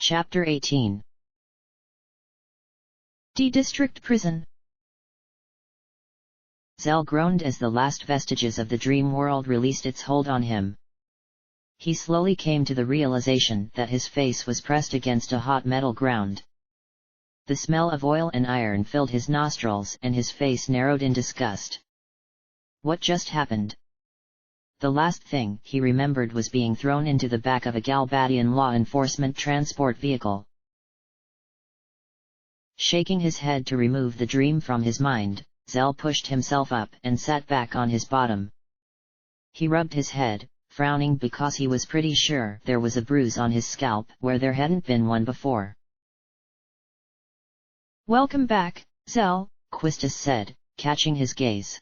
Chapter 18. D District Prison. Zell groaned as the last vestiges of the dream world released its hold on him. He slowly came to the realization that his face was pressed against a hot metal ground. The smell of oil and iron filled his nostrils and his face narrowed in disgust. What just happened? The last thing he remembered was being thrown into the back of a Galbadian law enforcement transport vehicle. Shaking his head to remove the dream from his mind, Zell pushed himself up and sat back on his bottom. He rubbed his head, frowning because he was pretty sure there was a bruise on his scalp where there hadn't been one before. "Welcome back, Zell," Quistis said, catching his gaze.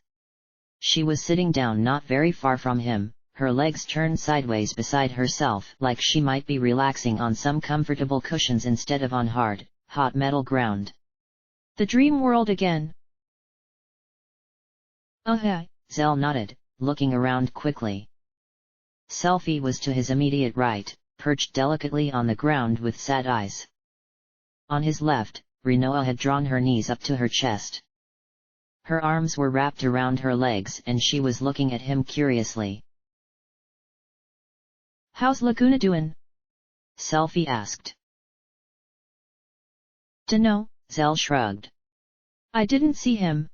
She was sitting down not very far from him, her legs turned sideways beside herself like she might be relaxing on some comfortable cushions instead of on hard, hot metal ground. "The dream world again?" "Uh-huh," Zell nodded, looking around quickly. Selphie was to his immediate right, perched delicately on the ground with sad eyes. On his left, Rinoa had drawn her knees up to her chest. Her arms were wrapped around her legs and she was looking at him curiously. "How's Laguna doin'?" Selphie asked. "Dunno," Zell shrugged. "I didn't see him."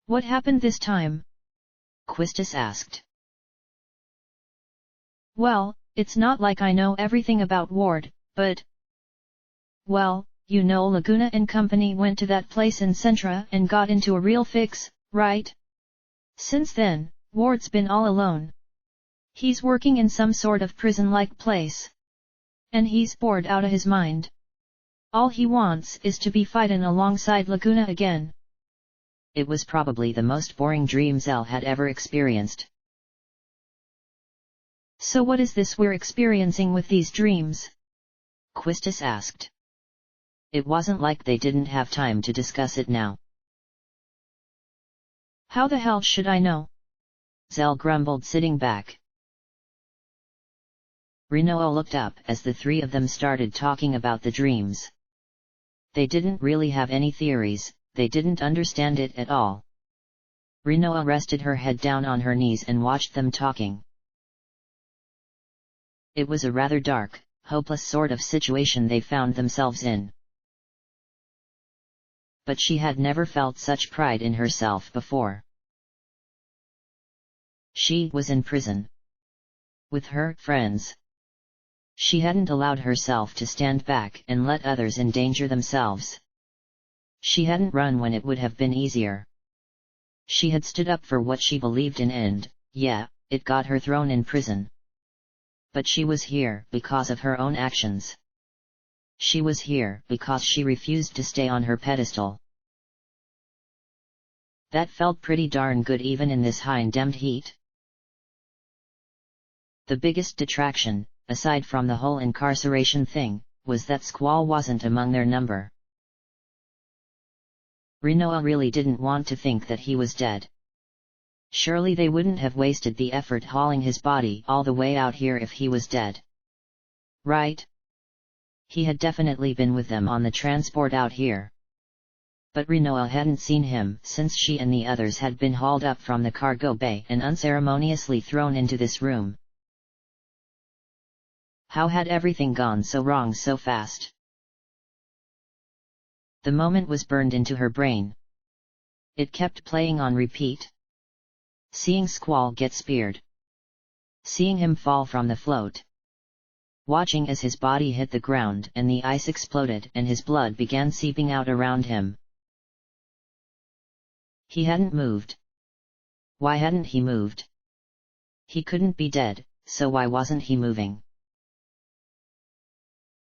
"What happened this time?" Quistis asked. "Well, it's not like I know everything about Ward, but... Well, you know Laguna and company went to that place in Centra and got into a real fix, right? Since then, Ward's been all alone. He's working in some sort of prison-like place. And he's bored out of his mind. All he wants is to be fightin' alongside Laguna again." It was probably the most boring dream Zell had ever experienced. "So what is this we're experiencing with these dreams?" Quistis asked. It wasn't like they didn't have time to discuss it now. "How the hell should I know?" Zell grumbled, sitting back. Rinoa looked up as the three of them started talking about the dreams. They didn't really have any theories, they didn't understand it at all. Rinoa rested her head down on her knees and watched them talking. It was a rather dark, hopeless sort of situation they found themselves in. But she had never felt such pride in herself before. She was in prison. With her friends. She hadn't allowed herself to stand back and let others endanger themselves. She hadn't run when it would have been easier. She had stood up for what she believed in and, yeah, it got her thrown in prison. But she was here because of her own actions. She was here because she refused to stay on her pedestal. That felt pretty darn good even in this high-damned heat. The biggest detraction, aside from the whole incarceration thing, was that Squall wasn't among their number. Rinoa really didn't want to think that he was dead. Surely they wouldn't have wasted the effort hauling his body all the way out here if he was dead. Right? He had definitely been with them on the transport out here. But Rinoa hadn't seen him since she and the others had been hauled up from the cargo bay and unceremoniously thrown into this room. How had everything gone so wrong so fast? The moment was burned into her brain. It kept playing on repeat. Seeing Squall get speared. Seeing him fall from the float. Watching as his body hit the ground and the ice exploded and his blood began seeping out around him. He hadn't moved. Why hadn't he moved? He couldn't be dead, so why wasn't he moving?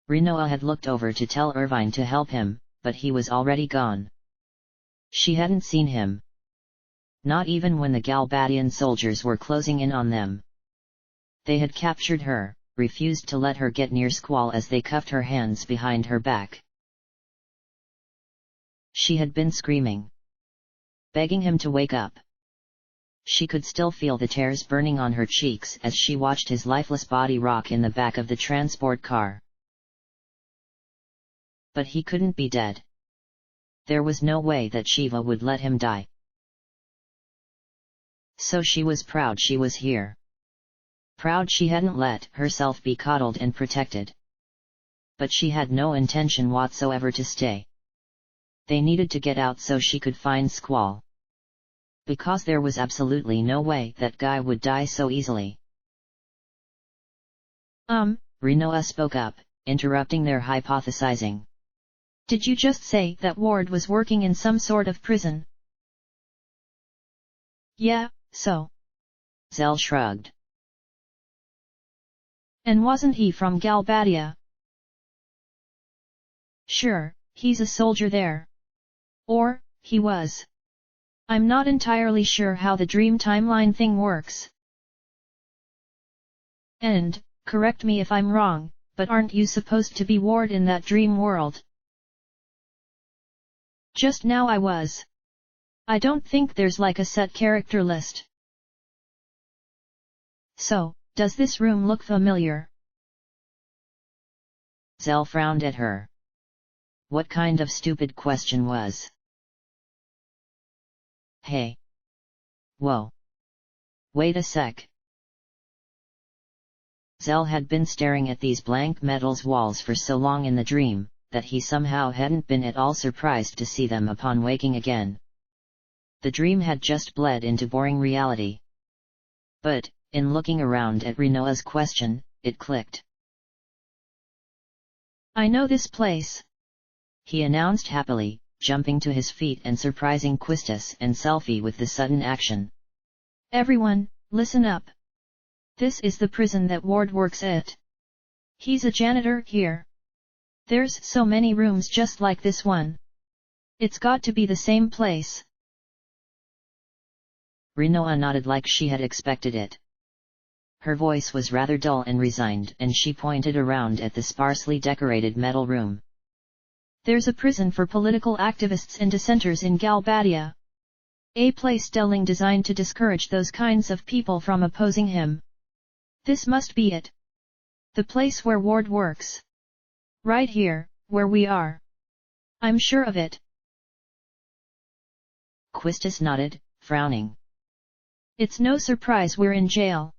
Rinoa had looked over to tell Irvine to help him, but he was already gone. She hadn't seen him. Not even when the Galbadian soldiers were closing in on them. They had captured her, refused to let her get near Squall as they cuffed her hands behind her back. She had been screaming. Begging him to wake up. She could still feel the tears burning on her cheeks as she watched his lifeless body rock in the back of the transport car. But he couldn't be dead. There was no way that Shiva would let him die. So she was proud she was here. Proud she hadn't let herself be coddled and protected. But she had no intention whatsoever to stay. They needed to get out so she could find Squall. Because there was absolutely no way that guy would die so easily. Rinoa spoke up, interrupting their hypothesizing. Did you just say that Ward was working in some sort of prison? Yeah, so. Zell shrugged. And wasn't he from Galbadia? Sure, he's a soldier there. Or, he was. I'm not entirely sure how the dream timeline thing works. And, correct me if I'm wrong, but aren't you supposed to be Ward in that dream world? Just now I was. I don't think there's like a set character list. So, does this room look familiar? Zell frowned at her. What kind of stupid question was? Hey. Whoa. Wait a sec. Zell had been staring at these blank metals walls for so long in the dream, that he somehow hadn't been at all surprised to see them upon waking again. The dream had just bled into boring reality. But, in looking around at Rinoa's question, it clicked. I know this place, he announced happily, jumping to his feet and surprising Quistis and Selphie with the sudden action. Everyone, listen up. This is the prison that Ward works at. He's a janitor here. There's so many rooms just like this one. It's got to be the same place. Rinoa nodded like she had expected it. Her voice was rather dull and resigned, and she pointed around at the sparsely decorated metal room. There's a prison for political activists and dissenters in Galbadia. A place Delling designed to discourage those kinds of people from opposing him. This must be it. The place where Ward works. Right here, where we are. I'm sure of it. Quistis nodded, frowning. It's no surprise we're in jail.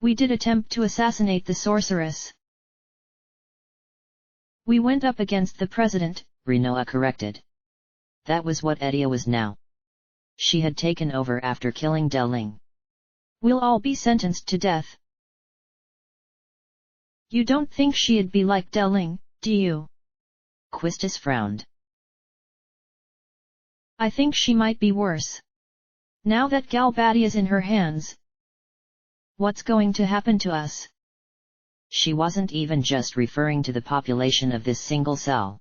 We did attempt to assassinate the sorceress. We went up against the president, Rinoa corrected. That was what Edia was now. She had taken over after killing Delling. We'll all be sentenced to death. You don't think she'd be like Delling, do you? Quistis frowned. I think she might be worse. Now that Galbadia's in her hands. What's going to happen to us? She wasn't even just referring to the population of this single cell.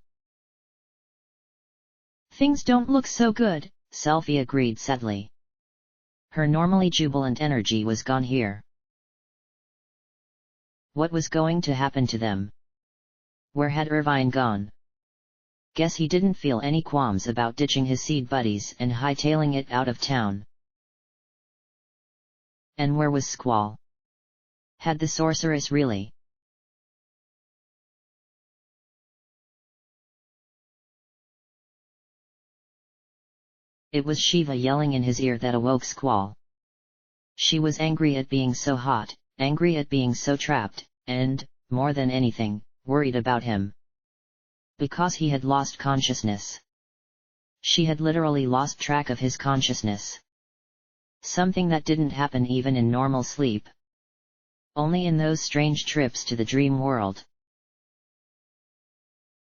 Things don't look so good, Selphie agreed sadly. Her normally jubilant energy was gone here. What was going to happen to them? Where had Irvine gone? Guess he didn't feel any qualms about ditching his seed buddies and hightailing it out of town. And where was Squall? Had the sorceress really? It was Shiva yelling in his ear that awoke Squall. She was angry at being so hot, angry at being so trapped, and, more than anything, worried about him. Because he had lost consciousness. She had literally lost track of his consciousness. Something that didn't happen even in normal sleep. Only in those strange trips to the dream world.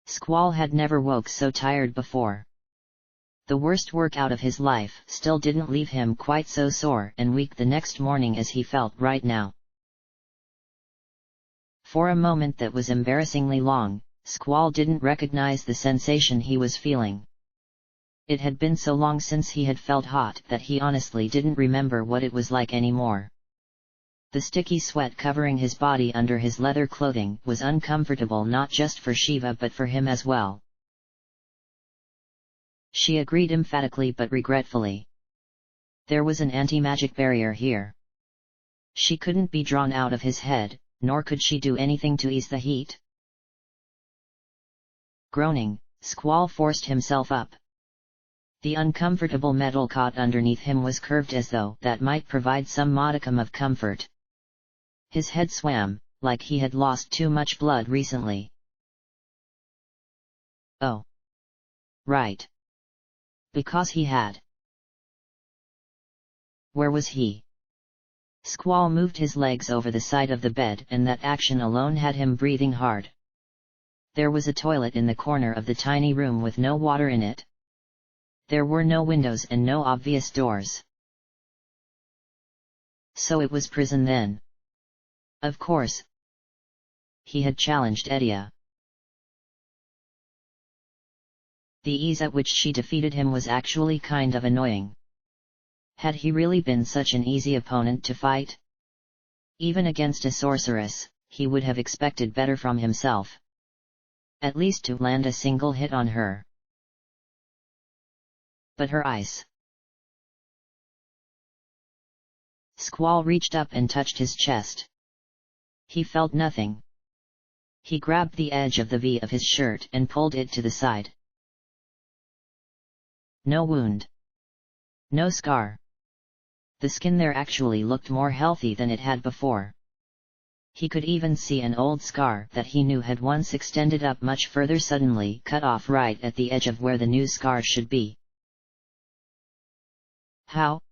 Squall had never woke so tired before. The worst workout of his life still didn't leave him quite so sore and weak the next morning as he felt right now. For a moment that was embarrassingly long, Squall didn't recognize the sensation he was feeling. It had been so long since he had felt hot that he honestly didn't remember what it was like anymore. The sticky sweat covering his body under his leather clothing was uncomfortable not just for Shiva but for him as well. She agreed emphatically but regretfully. There was an anti-magic barrier here. She couldn't be drawn out of his head, nor could she do anything to ease the heat. Groaning, Squall forced himself up. The uncomfortable metal cot underneath him was curved as though that might provide some modicum of comfort. His head swam, like he had lost too much blood recently. Oh. Right. Because he had. Where was he? Squall moved his legs over the side of the bed, and that action alone had him breathing hard. There was a toilet in the corner of the tiny room with no water in it. There were no windows and no obvious doors. So it was prison then. Of course. He had challenged Edia. The ease at which she defeated him was actually kind of annoying. Had he really been such an easy opponent to fight? Even against a sorceress, he would have expected better from himself. At least to land a single hit on her. But her ice. Squall reached up and touched his chest. He felt nothing. He grabbed the edge of the V of his shirt and pulled it to the side. No wound. No scar. The skin there actually looked more healthy than it had before. He could even see an old scar that he knew had once extended up much further, suddenly cut off right at the edge of where the new scar should be. How?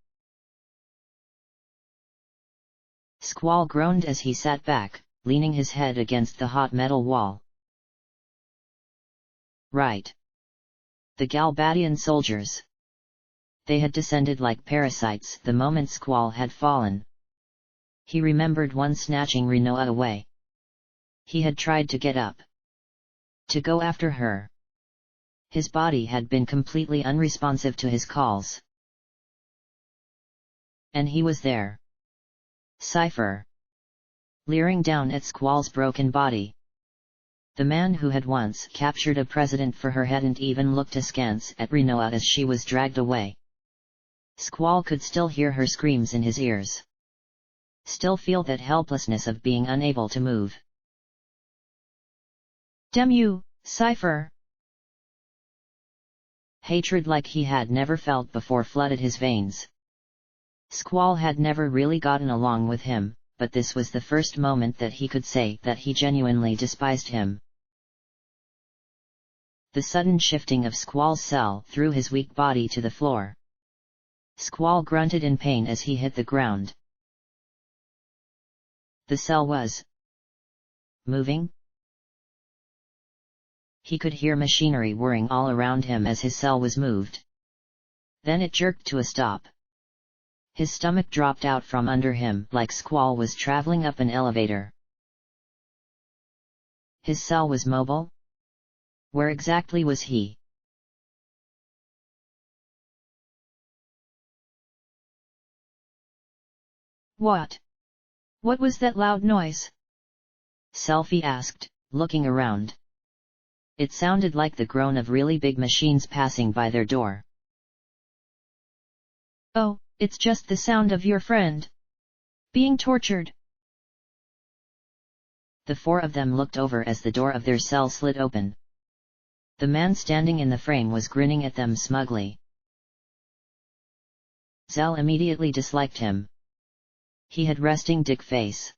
Squall groaned as he sat back, leaning his head against the hot metal wall. Right. The Galbadian soldiers. They had descended like parasites the moment Squall had fallen. He remembered one snatching Rinoa away. He had tried to get up. To go after her. His body had been completely unresponsive to his calls. And he was there. Cypher. Leering down at Squall's broken body. The man who had once captured a president for her hadn't even looked askance at Rinoa as she was dragged away. Squall could still hear her screams in his ears. Still feel that helplessness of being unable to move. Damn you, Cypher! Hatred like he had never felt before flooded his veins. Squall had never really gotten along with him, but this was the first moment that he could say that he genuinely despised him. The sudden shifting of Squall's cell threw his weak body to the floor. Squall grunted in pain as he hit the ground. The cell was moving. He could hear machinery whirring all around him as his cell was moved. Then it jerked to a stop. His stomach dropped out from under him like Squall was traveling up an elevator. His cell was mobile? Where exactly was he? What? What was that loud noise? Selphie asked, looking around. It sounded like the groan of really big machines passing by their door. Oh, it's just the sound of your friend being tortured. The four of them looked over as the door of their cell slid open. The man standing in the frame was grinning at them smugly. Zell immediately disliked him. He had resting dick face.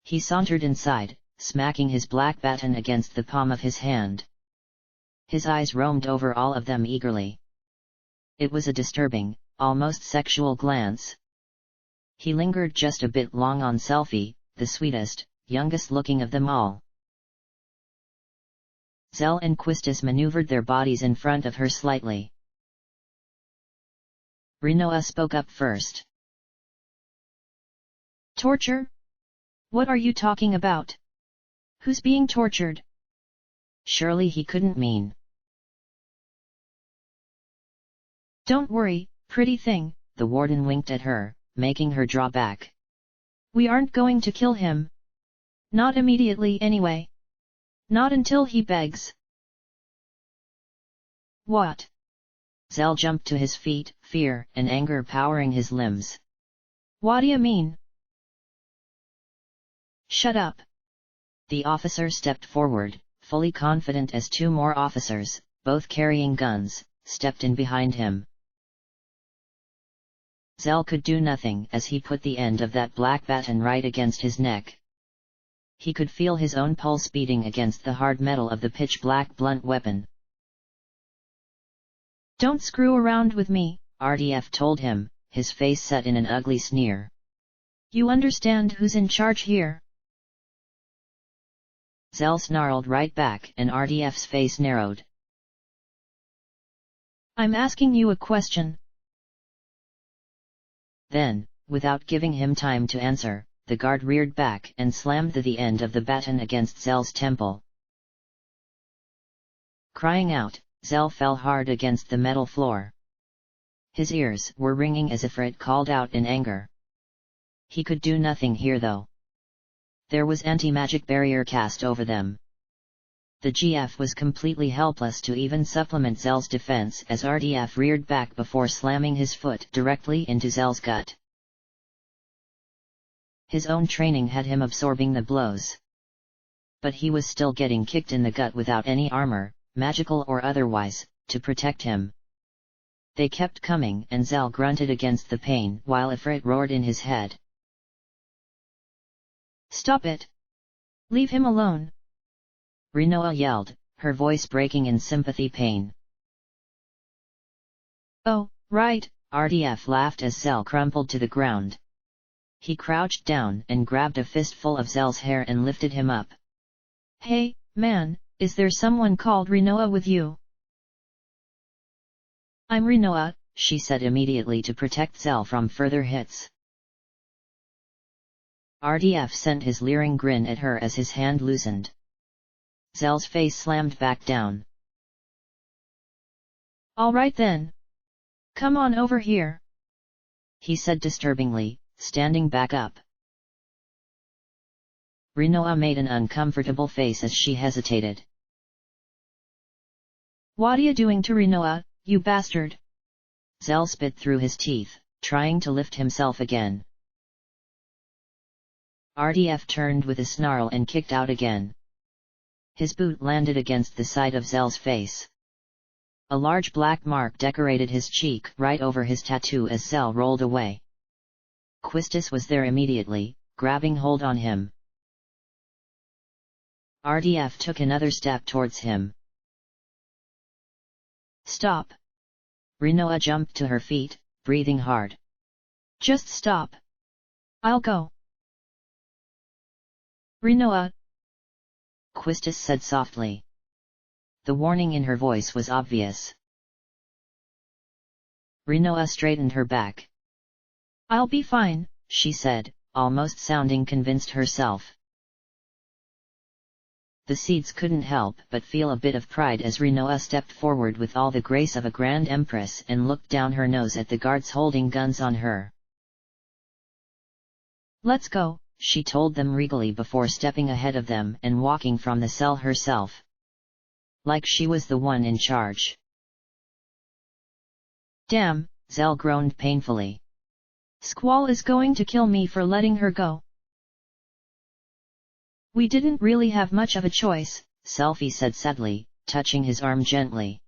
He sauntered inside, smacking his black baton against the palm of his hand. His eyes roamed over all of them eagerly. It was a disturbing, almost sexual glance. He lingered just a bit long on Selphie, the sweetest, youngest looking of them all. Zell and Quistis maneuvered their bodies in front of her slightly. Rinoa spoke up first. Torture? What are you talking about? Who's being tortured? Surely he couldn't mean. Don't worry, pretty thing, the warden winked at her, making her draw back. We aren't going to kill him. Not immediately anyway. Not until he begs. What? Zell jumped to his feet, fear and anger powering his limbs. What do you mean? Shut up. The officer stepped forward, fully confident as two more officers, both carrying guns, stepped in behind him. Zell could do nothing as he put the end of that black baton right against his neck. He could feel his own pulse beating against the hard metal of the pitch-black blunt weapon. Don't screw around with me, RDF told him, his face set in an ugly sneer. You understand who's in charge here? Zell snarled right back and RDF's face narrowed. I'm asking you a question. Then, without giving him time to answer, the guard reared back and slammed the end of the baton against Zell's temple. Crying out, Zell fell hard against the metal floor. His ears were ringing as Ifrit called out in anger. He could do nothing here though. There was anti-magic barrier cast over them. The GF was completely helpless to even supplement Zell's defense as RDF reared back before slamming his foot directly into Zell's gut. His own training had him absorbing the blows. But he was still getting kicked in the gut without any armor, magical or otherwise, to protect him. They kept coming and Zell grunted against the pain while Ifrit roared in his head. Stop it! Leave him alone! Rinoa yelled, her voice breaking in sympathy pain. Oh, right, RDF laughed as Zell crumpled to the ground. He crouched down and grabbed a fistful of Zell's hair and lifted him up. Hey, man, is there someone called Rinoa with you? I'm Rinoa, she said immediately to protect Zell from further hits. RDF sent his leering grin at her as his hand loosened. Zell's face slammed back down. All right then. Come on over here, he said disturbingly, standing back up. Rinoa made an uncomfortable face as she hesitated. What are you doing to Rinoa, you bastard? Zell spit through his teeth, trying to lift himself again. RDF turned with a snarl and kicked out again. His boot landed against the side of Zell's face. A large black mark decorated his cheek right over his tattoo as Zell rolled away. Quistis was there immediately, grabbing hold on him. RDF took another step towards him. Stop! Rinoa jumped to her feet, breathing hard. Just stop! I'll go. Rinoa, Quistis said softly. The warning in her voice was obvious. Rinoa straightened her back. I'll be fine, she said, almost sounding convinced herself. The seeds couldn't help but feel a bit of pride as Rinoa stepped forward with all the grace of a grand empress and looked down her nose at the guards holding guns on her. Let's go, she told them regally before stepping ahead of them and walking from the cell herself. Like she was the one in charge. Damn, Zell groaned painfully. Squall is going to kill me for letting her go. We didn't really have much of a choice, Selfie said sadly, touching his arm gently.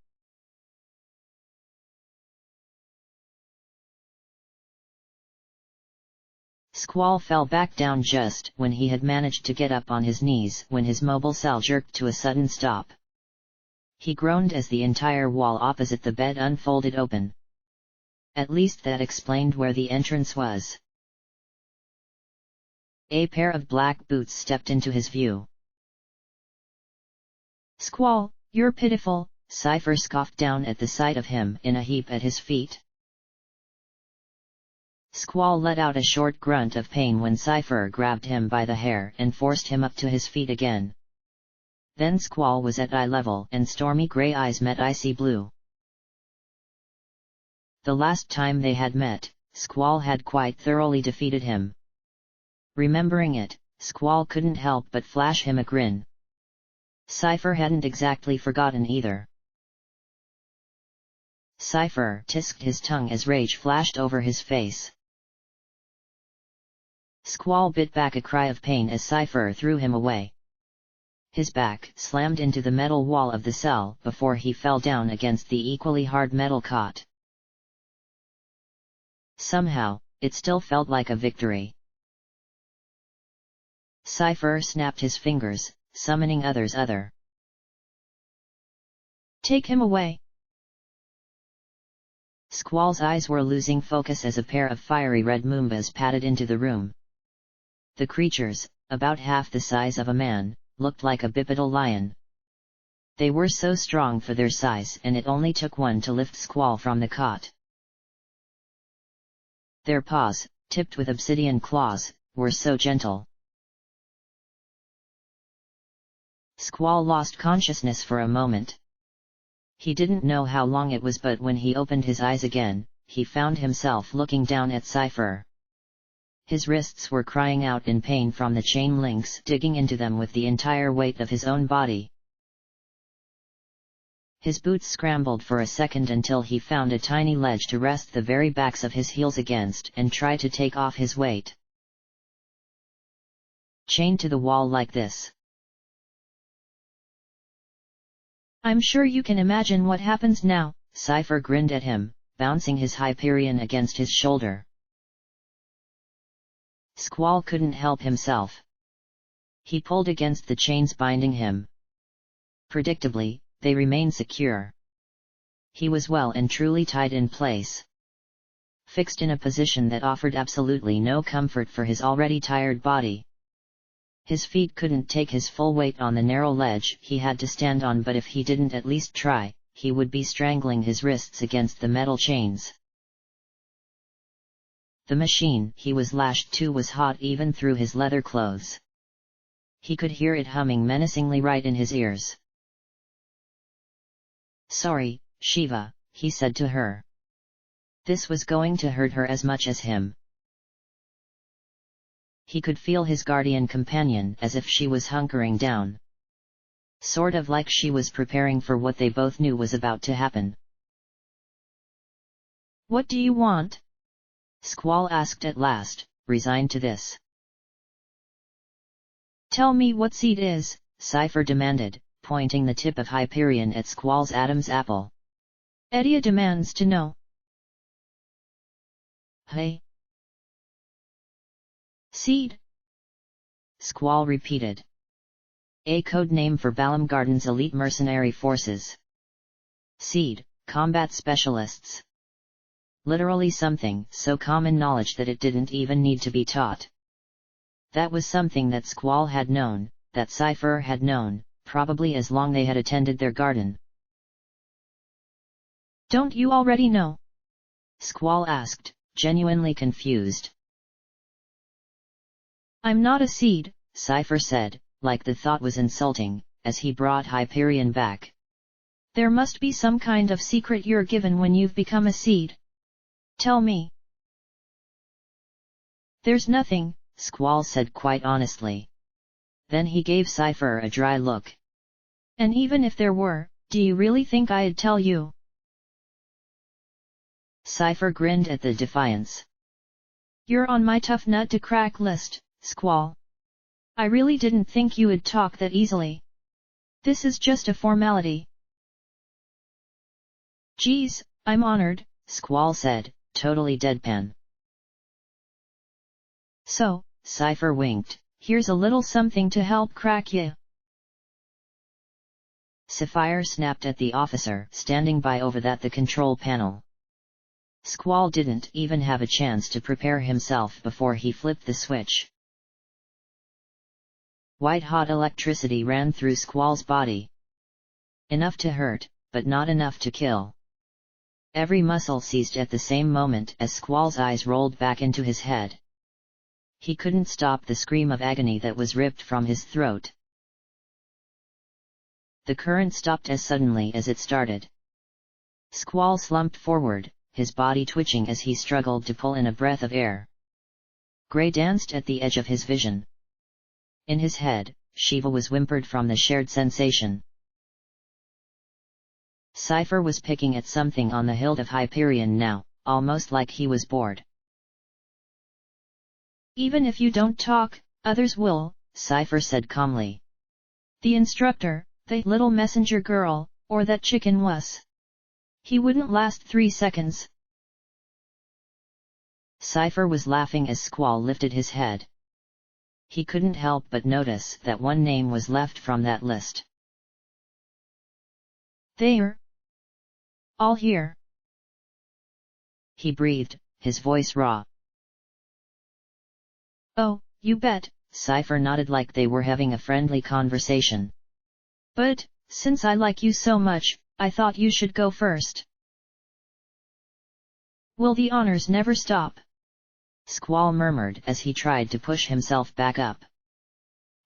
Squall fell back down just when he had managed to get up on his knees when his mobile cell jerked to a sudden stop. He groaned as the entire wall opposite the bed unfolded open. At least that explained where the entrance was. A pair of black boots stepped into his view. Squall, you're pitiful, Cypher scoffed down at the sight of him in a heap at his feet. Squall let out a short grunt of pain when Cypher grabbed him by the hair and forced him up to his feet again. Then Squall was at eye level and stormy grey eyes met icy blue. The last time they had met, Squall had quite thoroughly defeated him. Remembering it, Squall couldn't help but flash him a grin. Cypher hadn't exactly forgotten either. Cypher tisked his tongue as rage flashed over his face. Squall bit back a cry of pain as Cypher threw him away. His back slammed into the metal wall of the cell before he fell down against the equally hard metal cot. Somehow, it still felt like a victory. Cypher snapped his fingers, summoning others. Take him away. Squall's eyes were losing focus as a pair of fiery red Moombas padded into the room. The creatures, about half the size of a man, looked like a bipedal lion. They were so strong for their size, and it only took one to lift Squall from the cot. Their paws, tipped with obsidian claws, were so gentle. Squall lost consciousness for a moment. He didn't know how long it was, but when he opened his eyes again, he found himself looking down at Cypher. His wrists were crying out in pain from the chain links digging into them with the entire weight of his own body. His boots scrambled for a second until he found a tiny ledge to rest the very backs of his heels against and try to take off his weight. Chained to the wall like this. I'm sure you can imagine what happens now, Cypher grinned at him, bouncing his Hyperion against his shoulder. Squall couldn't help himself. He pulled against the chains binding him. Predictably, they remained secure. He was well and truly tied in place. Fixed in a position that offered absolutely no comfort for his already tired body. His feet couldn't take his full weight on the narrow ledge he had to stand on, but if he didn't at least try, he would be strangling his wrists against the metal chains. The machine he was lashed to was hot even through his leather clothes. He could hear it humming menacingly right in his ears. "Sorry, Shiva," he said to her. This was going to hurt her as much as him. He could feel his guardian companion as if she was hunkering down. Sort of like she was preparing for what they both knew was about to happen. "What do you want?" Squall asked at last, resigned to this. "Tell me what seed is," Cypher demanded, pointing the tip of Hyperion at Squall's Adam's apple. "Edia demands to know." "Hey." "Seed?" Squall repeated. A code name for Balamgarden's elite mercenary forces. Seed, combat specialists. Literally something so common knowledge that it didn't even need to be taught. That was something that Squall had known, that Cypher had known, probably as long they had attended their garden. "Don't you already know?" Squall asked, genuinely confused. "I'm not a seed," Cypher said, like the thought was insulting, as he brought Hyperion back. "There must be some kind of secret you're given when you've become a seed. Tell me." "There's nothing," Squall said quite honestly. Then he gave Cypher a dry look. "And even if there were, do you really think I'd tell you?" Cypher grinned at the defiance. "You're on my tough nut to crack list, Squall. I really didn't think you would talk that easily. This is just a formality." "Geez, I'm honored," Squall said, totally deadpan. "So," Cypher winked, "here's a little something to help crack ya." Sapphire snapped at the officer standing by over the control panel. Squall didn't even have a chance to prepare himself before he flipped the switch. White-hot electricity ran through Squall's body. Enough to hurt, but not enough to kill. Every muscle seized at the same moment as Squall's eyes rolled back into his head. He couldn't stop the scream of agony that was ripped from his throat. The current stopped as suddenly as it started. Squall slumped forward, his body twitching as he struggled to pull in a breath of air. Grey danced at the edge of his vision. In his head, Shiva was whimpered from the shared sensation. Cypher was picking at something on the hilt of Hyperion now, almost like he was bored. Even if you don't talk, others will, Cypher said calmly. The instructor, the little messenger girl, or that chicken was. He wouldn't last 3 seconds. Cypher was laughing as Squall lifted his head. He couldn't help but notice that one name was left from that list. They're all here. He breathed, his voice raw. Oh, you bet. Cypher nodded like they were having a friendly conversation. But, since I like you so much, I thought you should go first. Will the honors never stop? Squall murmured as he tried to push himself back up.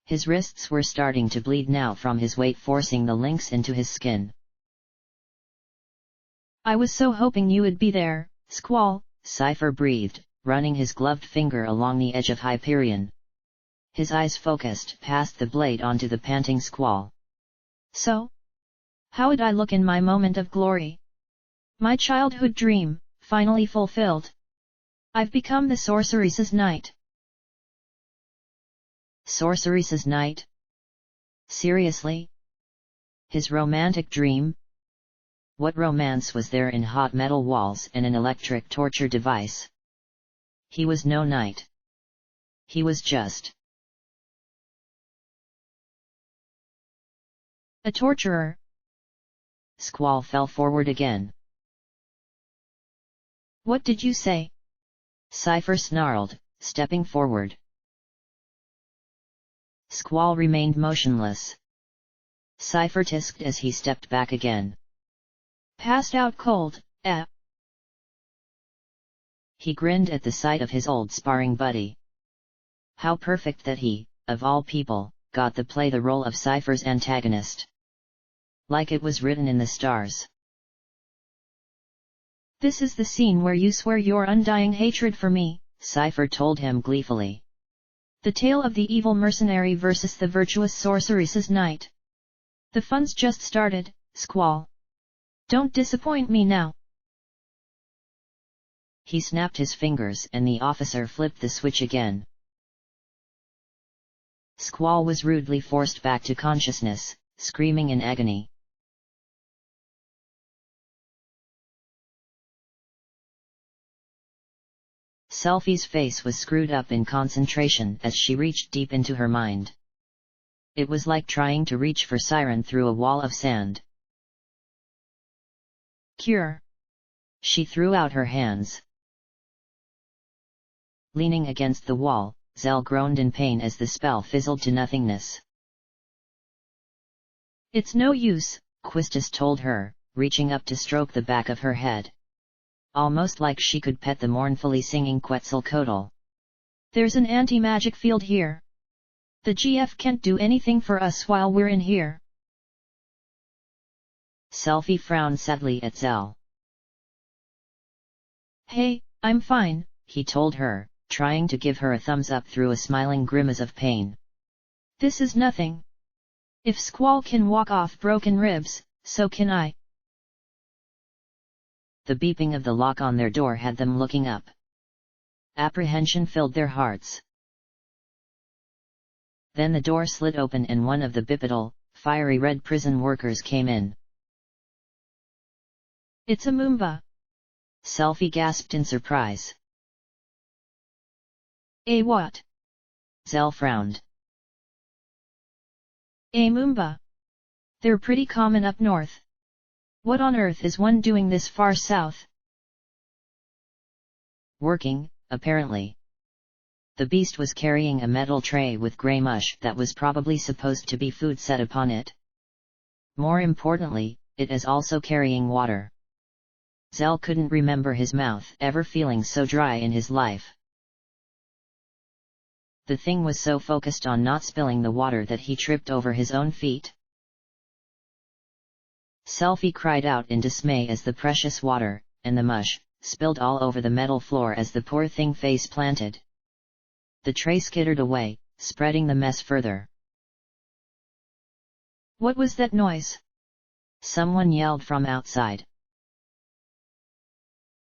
His wrists were starting to bleed now from his weight forcing the links into his skin. I was so hoping you would be there, Squall, Cypher breathed, running his gloved finger along the edge of Hyperion. His eyes focused past the blade onto the panting Squall. So? How would I look in my moment of glory? My childhood dream, finally fulfilled. I've become the sorceress's knight. Sorceress's knight? Seriously? His romantic dream? What romance was there in hot metal walls and an electric torture device? He was no knight. He was just a torturer. Squall fell forward again. What did you say? Cypher snarled, stepping forward. Squall remained motionless. Cypher tisked as he stepped back again. Passed out cold, eh? He grinned at the sight of his old sparring buddy. How perfect that he, of all people, got to play the role of Cypher's antagonist. Like it was written in the stars. This is the scene where you swear your undying hatred for me, Cypher told him gleefully. The tale of the evil mercenary versus the virtuous sorceress's knight. The fun's just started, Squall. Don't disappoint me now. He snapped his fingers and the officer flipped the switch again. Squall was rudely forced back to consciousness, screaming in agony. Selfie's face was screwed up in concentration as she reached deep into her mind. It was like trying to reach for Siren through a wall of sand. Cure. She threw out her hands. Leaning against the wall, Zell groaned in pain as the spell fizzled to nothingness. It's no use, Quistis told her, reaching up to stroke the back of her head. Almost like she could pet the mournfully singing Quetzalcoatl. There's an anti-magic field here. The GF can't do anything for us while we're in here. Selfie frowned sadly at Zell. Hey, I'm fine, he told her, trying to give her a thumbs up through a smiling grimace of pain. This is nothing. If Squall can walk off broken ribs, so can I. The beeping of the lock on their door had them looking up. Apprehension filled their hearts. Then the door slid open and one of the bipedal, fiery red prison workers came in. It's a Moomba. Selfie gasped in surprise. A what? Zell frowned. A Moomba. They're pretty common up north. What on earth is one doing this far south? Working, apparently. The beast was carrying a metal tray with grey mush that was probably supposed to be food set upon it. More importantly, it is also carrying water. Zell couldn't remember his mouth ever feeling so dry in his life. The thing was so focused on not spilling the water that he tripped over his own feet. Selfie cried out in dismay as the precious water, and the mush, spilled all over the metal floor as the poor thing face planted. The tray skittered away, spreading the mess further. What was that noise? Someone yelled from outside.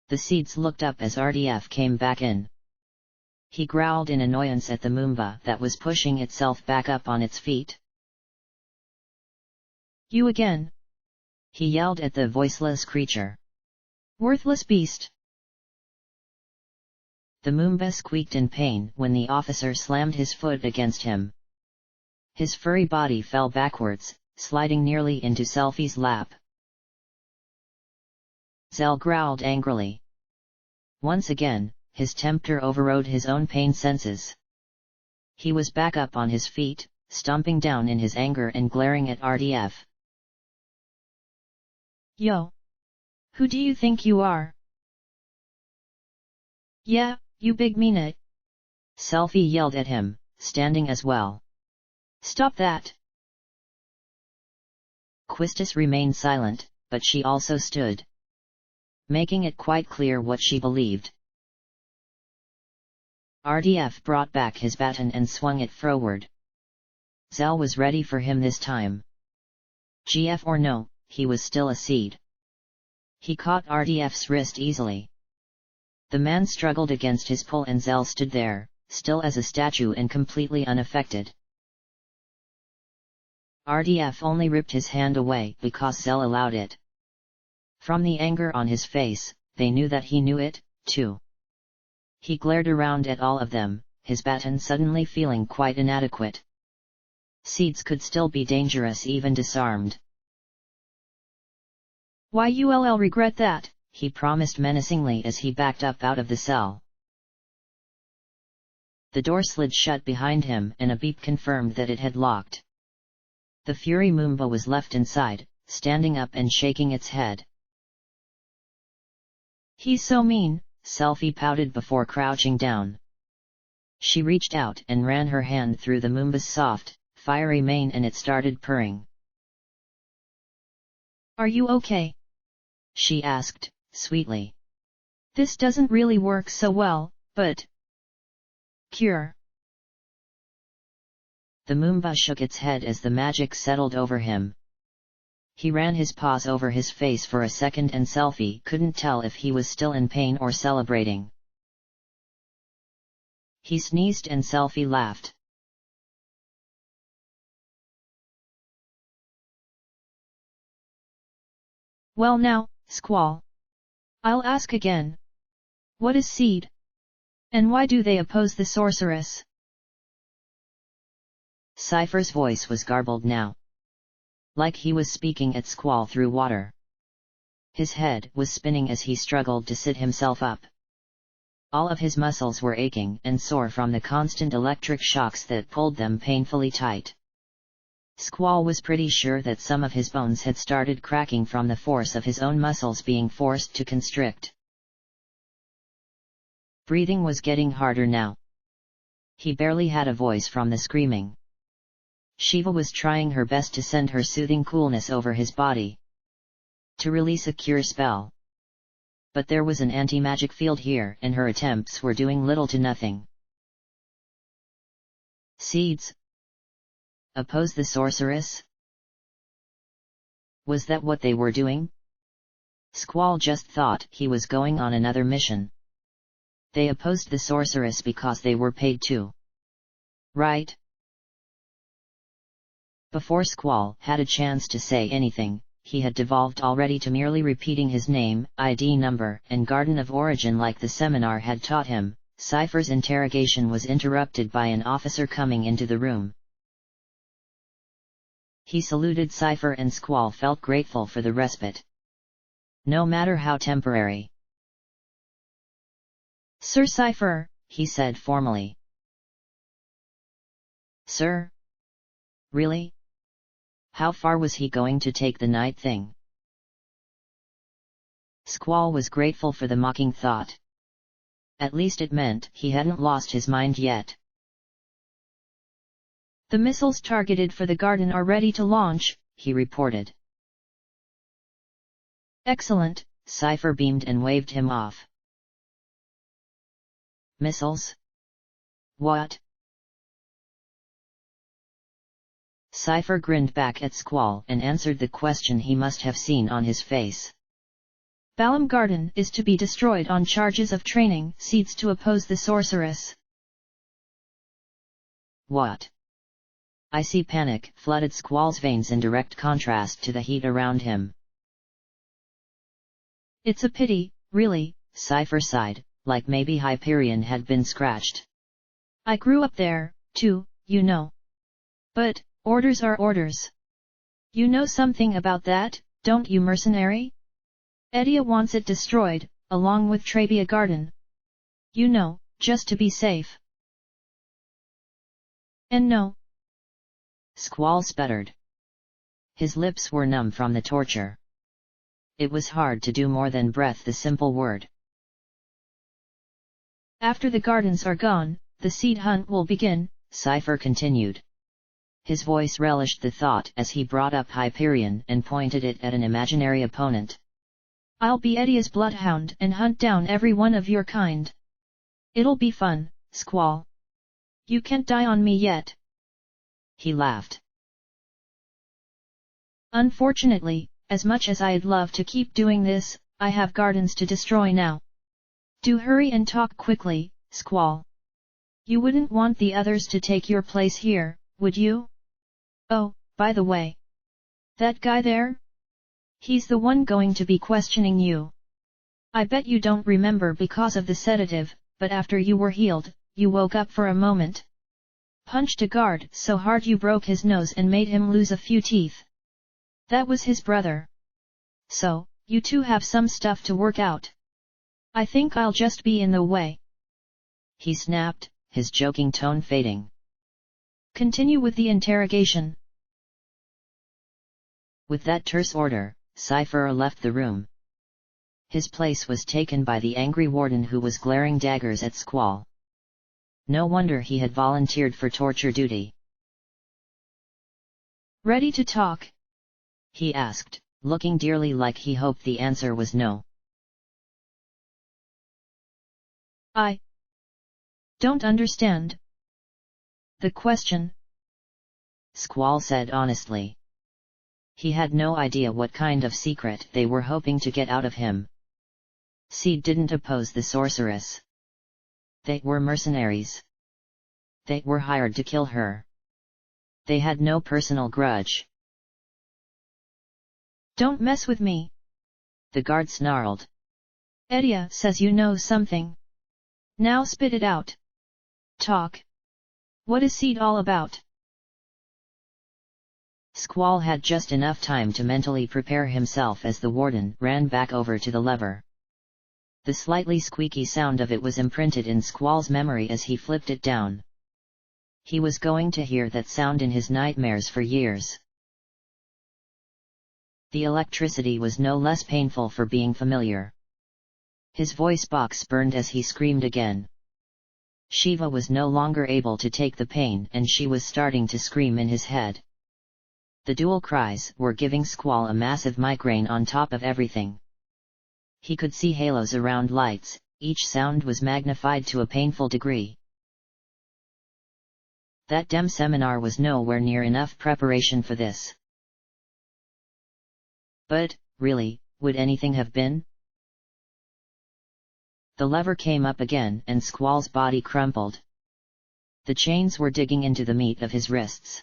The seeds looked up as RDF came back in. He growled in annoyance at the Moomba that was pushing itself back up on its feet. You again! He yelled at the voiceless creature. Worthless beast! The Moomba squeaked in pain when the officer slammed his foot against him. His furry body fell backwards, sliding nearly into Selfie's lap. Zell growled angrily. Once again, his tempter overrode his own pain senses. He was back up on his feet, stomping down in his anger and glaring at RDF. Yo! Who do you think you are? Yeah, you big meanit! Selfie yelled at him, standing as well. Stop that! Quistis remained silent, but she also stood, making it quite clear what she believed. RDF brought back his baton and swung it forward. Zell was ready for him this time. GF or no, he was still a seed. He caught RDF's wrist easily. The man struggled against his pull and Zell stood there, still as a statue and completely unaffected. RDF only ripped his hand away because Zell allowed it. From the anger on his face, they knew that he knew it, too. He glared around at all of them, his baton suddenly feeling quite inadequate. Seeds could still be dangerous even disarmed. Why you'll regret that, he promised menacingly as he backed up out of the cell. The door slid shut behind him and a beep confirmed that it had locked. The Fury Moomba was left inside, standing up and shaking its head. He's so mean, Selfie pouted before crouching down. She reached out and ran her hand through the Moomba's soft, fiery mane and it started purring. Are you okay? She asked, sweetly. This doesn't really work so well, but... Cure. The Moomba shook its head as the magic settled over him. He ran his paws over his face for a second and Selfie couldn't tell if he was still in pain or celebrating. He sneezed and Selfie laughed. Well now, Squall. I'll ask again. What is seed? And why do they oppose the sorceress? Cypher's voice was garbled now, like he was speaking at Squall through water. His head was spinning as he struggled to sit himself up. All of his muscles were aching and sore from the constant electric shocks that pulled them painfully tight. Squall was pretty sure that some of his bones had started cracking from the force of his own muscles being forced to constrict. Breathing was getting harder now. He barely had a voice from the screaming. Shiva was trying her best to send her soothing coolness over his body, to release a cure spell. But there was an anti-magic field here and her attempts were doing little to nothing. Seeds? Oppose the sorceress? Was that what they were doing? Squall just thought he was going on another mission. They opposed the sorceress because they were paid to. Right? Before Squall had a chance to say anything, he had devolved already to merely repeating his name, ID number, and Garden of Origin like the seminar had taught him. Cypher's interrogation was interrupted by an officer coming into the room. He saluted Cypher and Squall felt grateful for the respite, no matter how temporary. Sir Cypher, he said formally. Sir? Really? How far was he going to take the night thing? Squall was grateful for the mocking thought. At least it meant he hadn't lost his mind yet. The missiles targeted for the garden are ready to launch, he reported. Excellent, Cypher beamed and waved him off. Missiles? What? Cypher grinned back at Squall and answered the question he must have seen on his face. Balam Garden is to be destroyed on charges of training seeds to oppose the sorceress. What? Icy panic flooded Squall's veins in direct contrast to the heat around him. It's a pity, really, Cypher sighed, like maybe Hyperion had been scratched. I grew up there, too, you know. But, orders are orders. You know something about that, don't you, mercenary? Edia wants it destroyed, along with Trabia Garden. You know, just to be safe. And no. Squall sputtered. His lips were numb from the torture. It was hard to do more than breath the simple word. After the gardens are gone, the seed hunt will begin, Cypher continued. His voice relished the thought as he brought up Hyperion and pointed it at an imaginary opponent. I'll be Edia's bloodhound and hunt down every one of your kind. It'll be fun, Squall. You can't die on me yet. He laughed. Unfortunately, as much as I'd love to keep doing this, I have gardens to destroy now. Do hurry and talk quickly, Squall. You wouldn't want the others to take your place here, would you? Oh, by the way. That guy there? He's the one going to be questioning you. I bet you don't remember because of the sedative, but after you were healed, you woke up for a moment. Punched a guard so hard you broke his nose and made him lose a few teeth. That was his brother. So, you two have some stuff to work out. I think I'll just be in the way. He snapped, his joking tone fading. Continue with the interrogation. With that terse order, Cypher left the room. His place was taken by the angry warden who was glaring daggers at Squall. No wonder he had volunteered for torture duty. Ready to talk? He asked, looking dearly like he hoped the answer was no. I don't understand the question, Squall said honestly. He had no idea what kind of secret they were hoping to get out of him. Seed didn't oppose the sorceress. They were mercenaries. They were hired to kill her. They had no personal grudge. Don't mess with me, the guard snarled. Edia says you know something. Now spit it out. Talk. What is Seed all about? Squall had just enough time to mentally prepare himself as the warden ran back over to the lever. The slightly squeaky sound of it was imprinted in Squall's memory as he flipped it down. He was going to hear that sound in his nightmares for years. The electricity was no less painful for being familiar. His voice box burned as he screamed again. Shiva was no longer able to take the pain and she was starting to scream in his head. The dual cries were giving Squall a massive migraine on top of everything. He could see halos around lights, each sound was magnified to a painful degree. That damn seminar was nowhere near enough preparation for this. But, really, would anything have been? The lever came up again and Squall's body crumpled. The chains were digging into the meat of his wrists.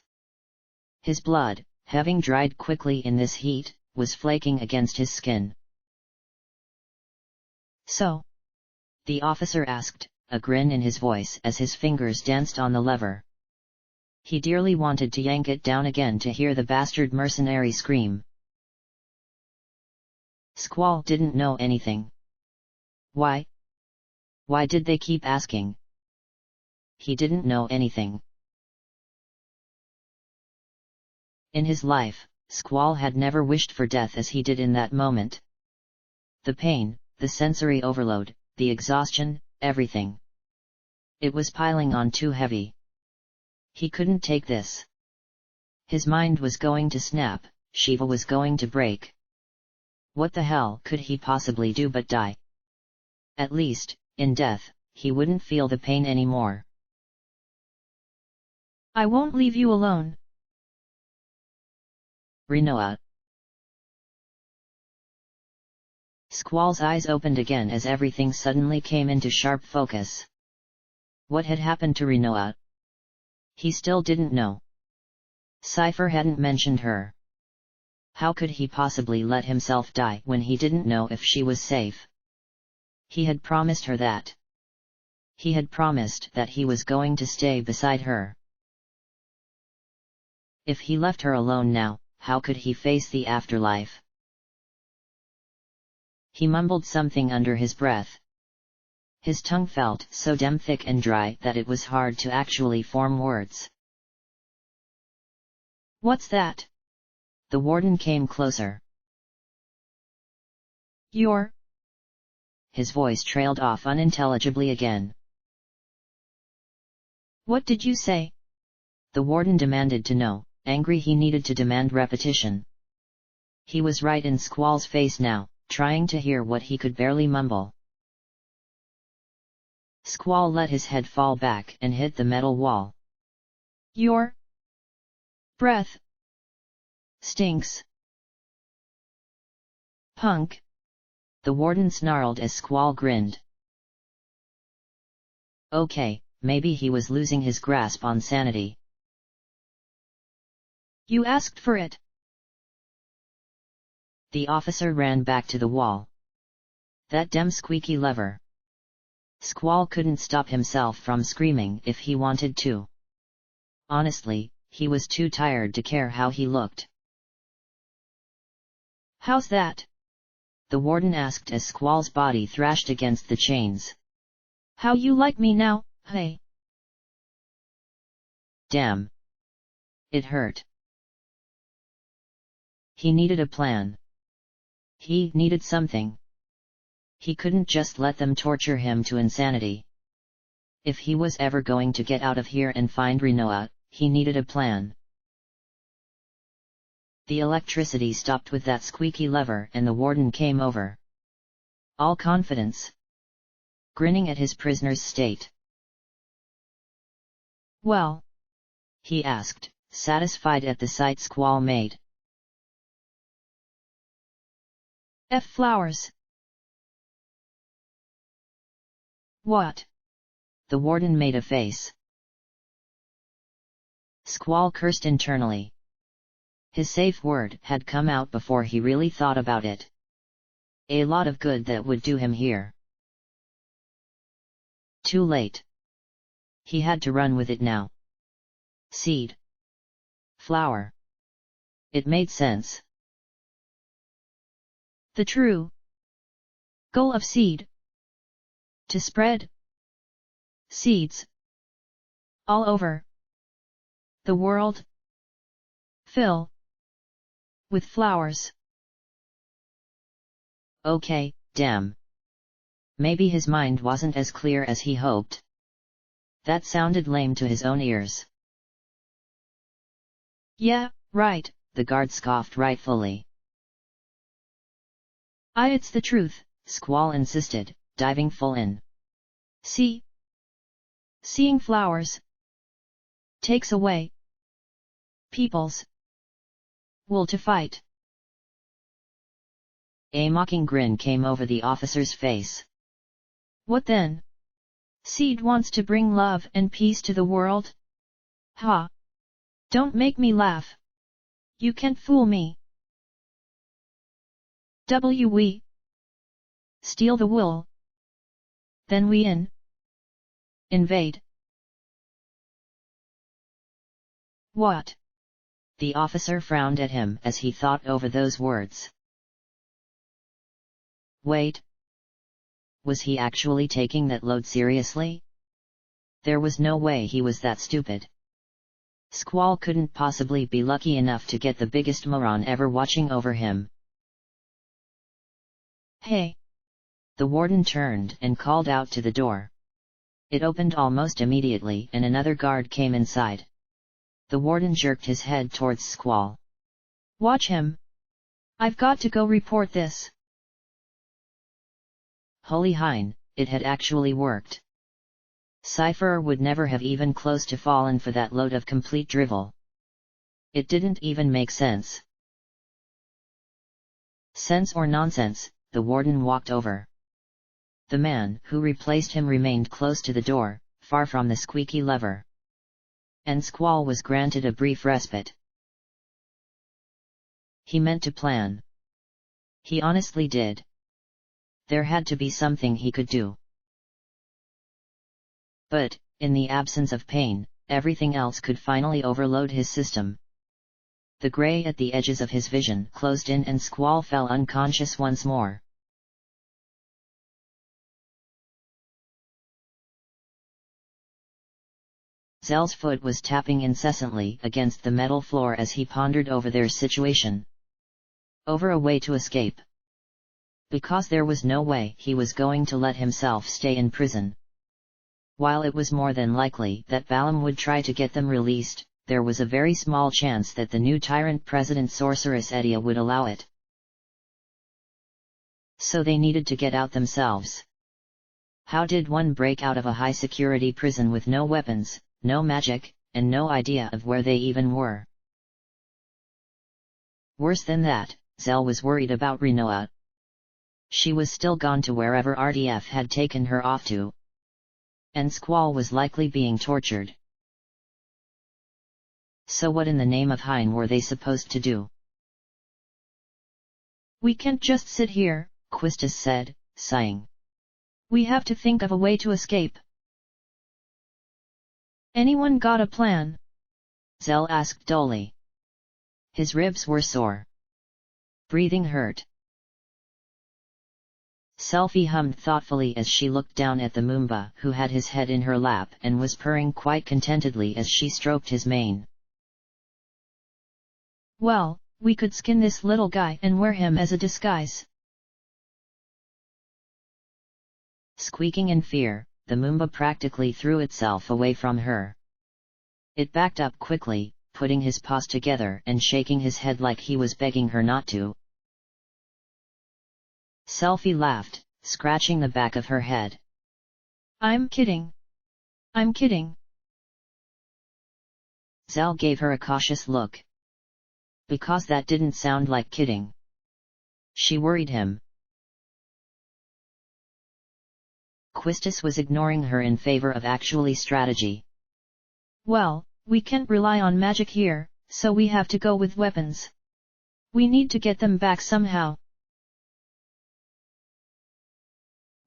His blood, having dried quickly in this heat, was flaking against his skin. So? The officer asked, a grin in his voice as his fingers danced on the lever. He dearly wanted to yank it down again to hear the bastard mercenary scream. Squall didn't know anything. Why? Why did they keep asking? He didn't know anything. In his life, Squall had never wished for death as he did in that moment. The pain, the sensory overload, the exhaustion, everything. It was piling on too heavy. He couldn't take this. His mind was going to snap, Shiva was going to break. What the hell could he possibly do but die? At least, in death, he wouldn't feel the pain anymore. I won't leave you alone. Rinoa. Squall's eyes opened again as everything suddenly came into sharp focus. What had happened to Rinoa? He still didn't know. Cypher hadn't mentioned her. How could he possibly let himself die when he didn't know if she was safe? He had promised her that. He had promised that he was going to stay beside her. If he left her alone now, how could he face the afterlife? He mumbled something under his breath. His tongue felt so damn thick and dry that it was hard to actually form words. What's that? The warden came closer. You're... His voice trailed off unintelligibly again. What did you say? The warden demanded to know, angry he needed to demand repetition. He was right in Squall's face now, trying to hear what he could barely mumble. Squall let his head fall back and hit the metal wall. Your breath stinks. Punk. The warden snarled as Squall grinned. Okay, maybe he was losing his grasp on sanity. You asked for it. The officer ran back to the wall. That damn squeaky lever. Squall couldn't stop himself from screaming if he wanted to. Honestly, he was too tired to care how he looked. How's that? The warden asked as Squall's body thrashed against the chains. How you like me now, hey? Damn. It hurt. He needed a plan. He needed something. He couldn't just let them torture him to insanity. If he was ever going to get out of here and find Rinoa, he needed a plan. The electricity stopped with that squeaky lever and the warden came over. All confidence. Grinning at his prisoner's state. Well? He asked, satisfied at the sight Squall made. Flowers. What? The warden made a face. Squall cursed internally. His safe word had come out before he really thought about it. A lot of good that would do him here. Too late. He had to run with it now. Seed. Flower. It made sense. The true goal of seed. To spread seeds all over the world. Fill with flowers. Okay, damn. Maybe his mind wasn't as clear as he hoped. That sounded lame to his own ears. Yeah, right, the guard scoffed rightfully. It's the truth, Squall insisted, diving full in. Seeing flowers takes away people's will to fight. A mocking grin came over the officer's face. What then? Seed wants to bring love and peace to the world? Ha! Don't make me laugh. You can't fool me. We steal the wool. Then we invade. What? The officer frowned at him as he thought over those words. Wait. Was he actually taking that load seriously? There was no way he was that stupid. Squall couldn't possibly be lucky enough to get the biggest moron ever watching over him. Hey! The warden turned and called out to the door. It opened almost immediately and another guard came inside. The warden jerked his head towards Squall. Watch him. I've got to go report this. Holy Hein, it had actually worked. Cypher would never have even close to fallen for that load of complete drivel. It didn't even make sense. Sense or nonsense, the warden walked over. The man who replaced him remained close to the door, far from the squeaky lever. And Squall was granted a brief respite. He meant to plan. He honestly did. There had to be something he could do. But, in the absence of pain, everything else could finally overload his system. The grey at the edges of his vision closed in and Squall fell unconscious once more. Zell's foot was tapping incessantly against the metal floor as he pondered over their situation. Over a way to escape. Because there was no way he was going to let himself stay in prison. While it was more than likely that Balam would try to get them released, there was a very small chance that the new tyrant President Sorceress Edia would allow it. So they needed to get out themselves. How did one break out of a high-security prison with no weapons, no magic, and no idea of where they even were? Worse than that, Zell was worried about Rinoa. She was still gone to wherever RDF had taken her off to. And Squall was likely being tortured. So what in the name of Hein were they supposed to do? We can't just sit here, Quistis said, sighing. We have to think of a way to escape. Anyone got a plan? Zell asked dully. His ribs were sore. Breathing hurt. Selphie hummed thoughtfully as she looked down at the Moomba who had his head in her lap and was purring quite contentedly as she stroked his mane. Well, we could skin this little guy and wear him as a disguise. Squeaking in fear, the Moomba practically threw itself away from her. It backed up quickly, putting his paws together and shaking his head like he was begging her not to. Selphie laughed, scratching the back of her head. I'm kidding. I'm kidding. Zell gave her a cautious look. Because that didn't sound like kidding. She worried him. Quistis was ignoring her in favor of actually strategy. Well, we can't rely on magic here, so we have to go with weapons. We need to get them back somehow.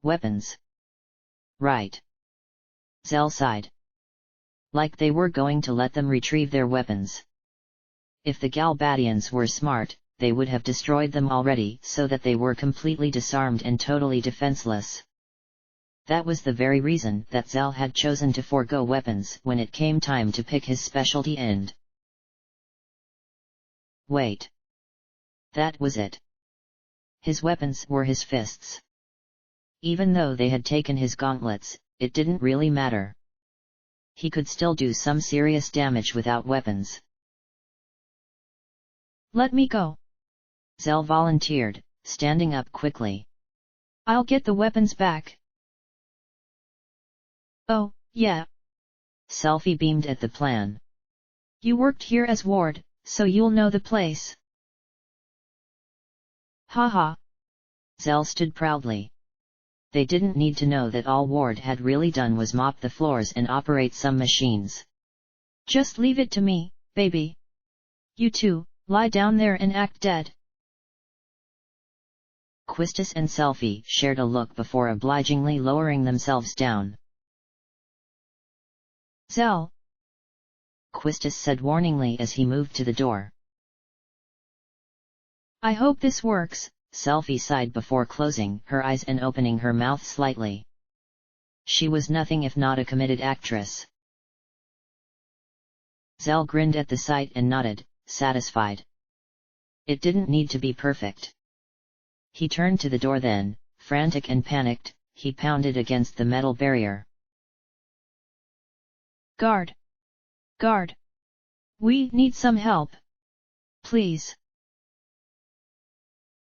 Weapons. Right. Zell sighed. Like they were going to let them retrieve their weapons. If the Galbadians were smart, they would have destroyed them already so that they were completely disarmed and totally defenseless. That was the very reason that Zell had chosen to forego weapons when it came time to pick his specialty and... Wait. That was it. His weapons were his fists. Even though they had taken his gauntlets, it didn't really matter. He could still do some serious damage without weapons. Let me go. Zell volunteered, standing up quickly. I'll get the weapons back. Oh, yeah. Selphie beamed at the plan. You worked here as ward, so you'll know the place. Haha. Zell stood proudly. They didn't need to know that all Ward had really done was mop the floors and operate some machines. Just leave it to me, baby. You two, lie down there and act dead. Quistis and Selphie shared a look before obligingly lowering themselves down. Zell. Quistis said warningly as he moved to the door. I hope this works. Selphie sighed before closing her eyes and opening her mouth slightly. She was nothing if not a committed actress. Zell grinned at the sight and nodded, satisfied. It didn't need to be perfect. He turned to the door then, frantic and panicked, he pounded against the metal barrier. Guard! Guard! We need some help. Please.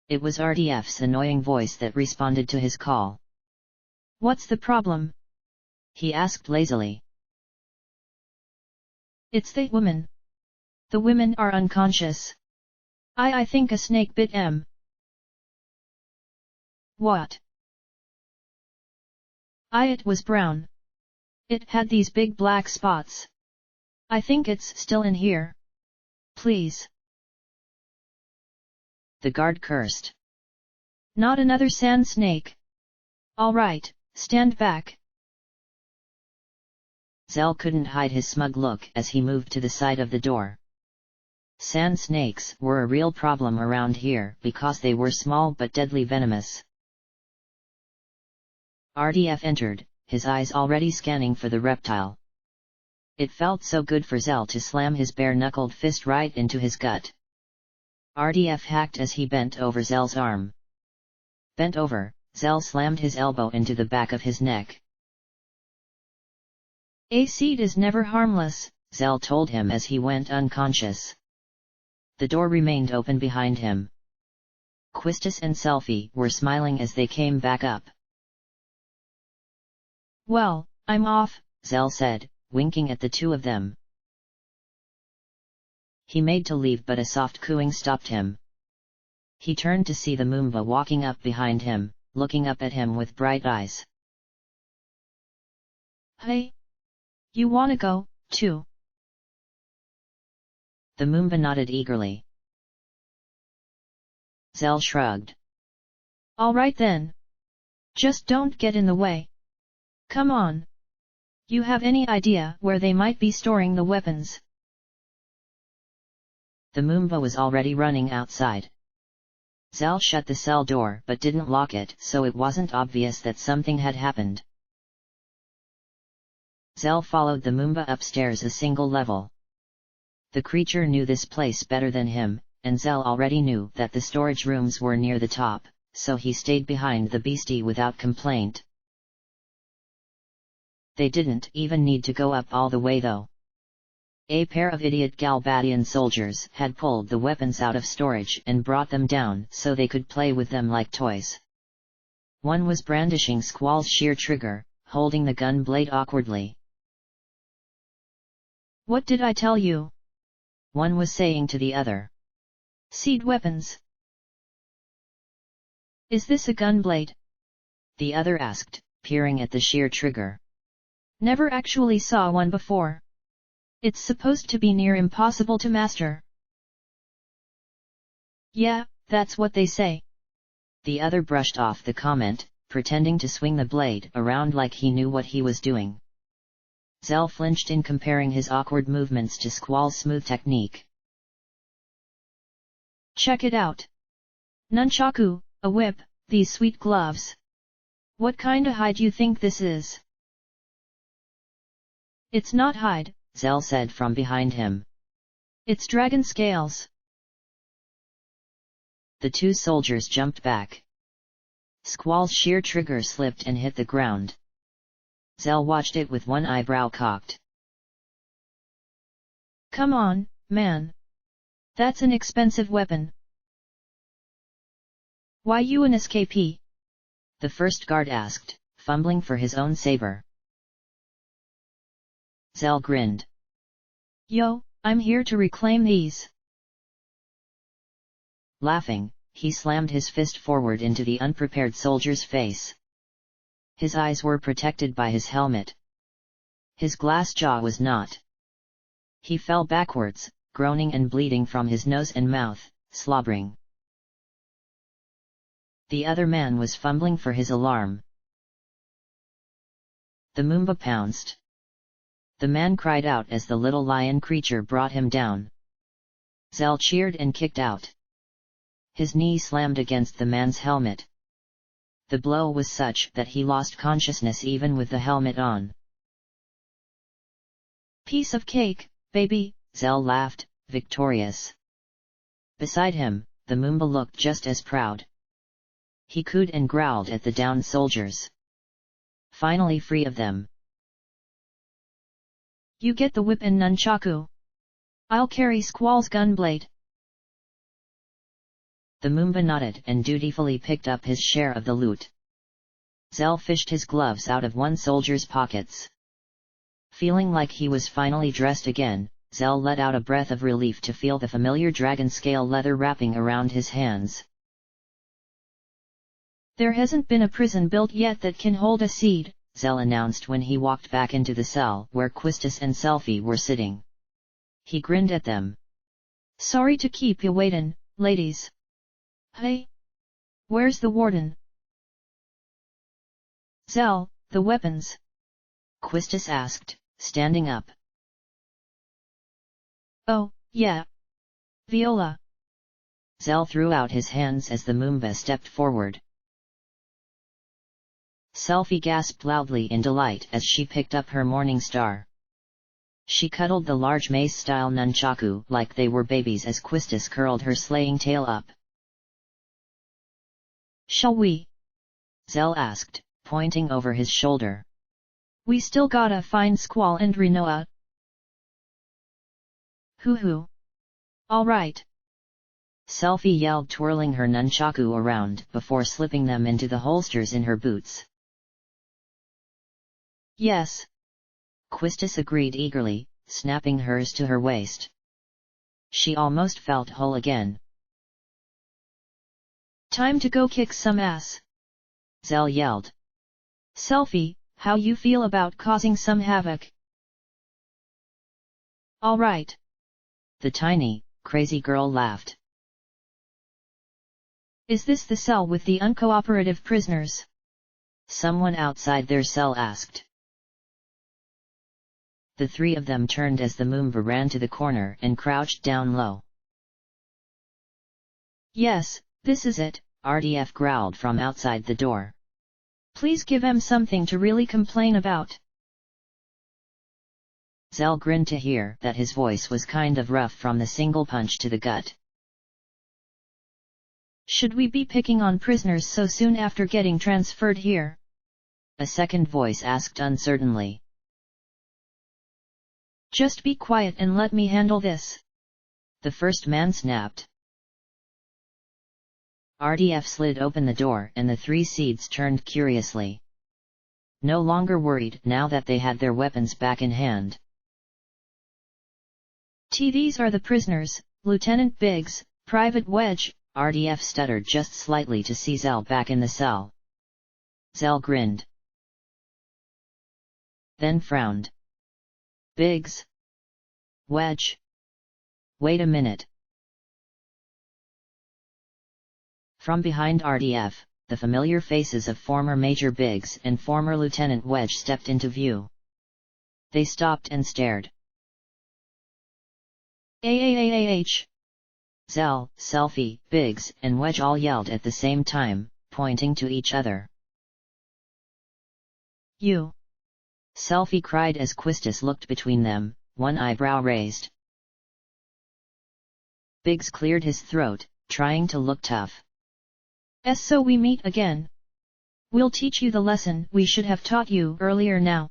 It was RDF's annoying voice that responded to his call. What's the problem? He asked lazily. It's the women. The women are unconscious. I think a snake bit 'em. What? It was brown. It had these big black spots. I think it's still in here. Please. The guard cursed. Not another sand snake. All right, stand back. Zell couldn't hide his smug look as he moved to the side of the door. Sand snakes were a real problem around here because they were small but deadly venomous. RDF entered, his eyes already scanning for the reptile. It felt so good for Zell to slam his bare-knuckled fist right into his gut. RDF hacked as he bent over Zell's arm. Bent over, Zell slammed his elbow into the back of his neck. A seed is never harmless, Zell told him as he went unconscious. The door remained open behind him. Quistis and Selfie were smiling as they came back up. Well, I'm off, Zell said, winking at the two of them. He made to leave but a soft cooing stopped him. He turned to see the Moomba walking up behind him, looking up at him with bright eyes. Hey! You wanna go, too? The Moomba nodded eagerly. Zell shrugged. All right then. Just don't get in the way. Come on. You have any idea where they might be storing the weapons? The Moomba was already running outside. Zell shut the cell door but didn't lock it, so it wasn't obvious that something had happened. Zell followed the Moomba upstairs a single level. The creature knew this place better than him, and Zell already knew that the storage rooms were near the top, so he stayed behind the beastie without complaint. They didn't even need to go up all the way though. A pair of idiot Galbadian soldiers had pulled the weapons out of storage and brought them down so they could play with them like toys. One was brandishing Squall's shear trigger, holding the gun blade awkwardly. What did I tell you? One was saying to the other. Seed weapons. Is this a gun blade? The other asked, peering at the shear trigger. Never actually saw one before. It's supposed to be near impossible to master. Yeah, that's what they say. The other brushed off the comment, pretending to swing the blade around like he knew what he was doing. Zell flinched in comparing his awkward movements to Squall's smooth technique. Check it out. Nunchaku, a whip, these sweet gloves. What kinda hide you think this is? It's not hide, Zell said from behind him. It's dragon scales. The two soldiers jumped back. Squall's shear trigger slipped and hit the ground. Zell watched it with one eyebrow cocked. Come on, man. That's an expensive weapon. Why you an escapee? The first guard asked, fumbling for his own saber. Zell grinned. Yo, I'm here to reclaim these. Laughing, he slammed his fist forward into the unprepared soldier's face. His eyes were protected by his helmet. His glass jaw was not. He fell backwards, groaning and bleeding from his nose and mouth, slobbering. The other man was fumbling for his alarm. The Moomba pounced. The man cried out as the little lion creature brought him down. Zell cheered and kicked out. His knee slammed against the man's helmet. The blow was such that he lost consciousness even with the helmet on. Piece of cake, baby, Zell laughed, victorious. Beside him, the Moomba looked just as proud. He cooed and growled at the downed soldiers. Finally free of them. You get the whip and nunchaku. I'll carry Squall's gunblade. The Moomba nodded and dutifully picked up his share of the loot. Zell fished his gloves out of one soldier's pockets. Feeling like he was finally dressed again, Zell let out a breath of relief to feel the familiar dragon scale leather wrapping around his hands. There hasn't been a prison built yet that can hold a seed, Zell announced when he walked back into the cell where Quistis and Selphie were sitting. He grinned at them. Sorry to keep you waitin', ladies. Hey! Where's the warden? Zell, the weapons? Quistis asked, standing up. Oh, yeah. Viola. Zell threw out his hands as the Moomba stepped forward. Selphie gasped loudly in delight as she picked up her morning star. She cuddled the large mace-style nunchaku like they were babies as Quistis curled her slaying tail up. Shall we? Zell asked, pointing over his shoulder. We still gotta find Squall and Rinoa. Hoo-hoo. All right. Selphie yelled, twirling her nunchaku around before slipping them into the holsters in her boots. Yes. Quistis agreed eagerly, snapping hers to her waist. She almost felt whole again. Time to go kick some ass. Zell yelled. Selphie, how you feel about causing some havoc? All right. The tiny, crazy girl laughed. Is this the cell with the uncooperative prisoners? Someone outside their cell asked. The three of them turned as the Moomba ran to the corner and crouched down low. Yes, this is it, RDF growled from outside the door. Please give em something to really complain about. Zell grinned to hear that his voice was kind of rough from the single punch to the gut. Should we be picking on prisoners so soon after getting transferred here? A second voice asked uncertainly. Just be quiet and let me handle this. The first man snapped. RDF slid open the door and the three seeds turned curiously. No longer worried now that they had their weapons back in hand. These are the prisoners, Lieutenant Biggs, Private Wedge. RDF stuttered just slightly to see Zell back in the cell. Zell grinned. Then frowned. Biggs? Wedge? Wait a minute. From behind RDF, the familiar faces of former Major Biggs and former Lieutenant Wedge stepped into view. They stopped and stared. AAAAH! Zell, Selphie, Biggs, and Wedge all yelled at the same time, pointing to each other. You! Selphie cried as Quistis looked between them, one eyebrow raised. Biggs cleared his throat, trying to look tough. So we meet again. We'll teach you the lesson we should have taught you earlier now.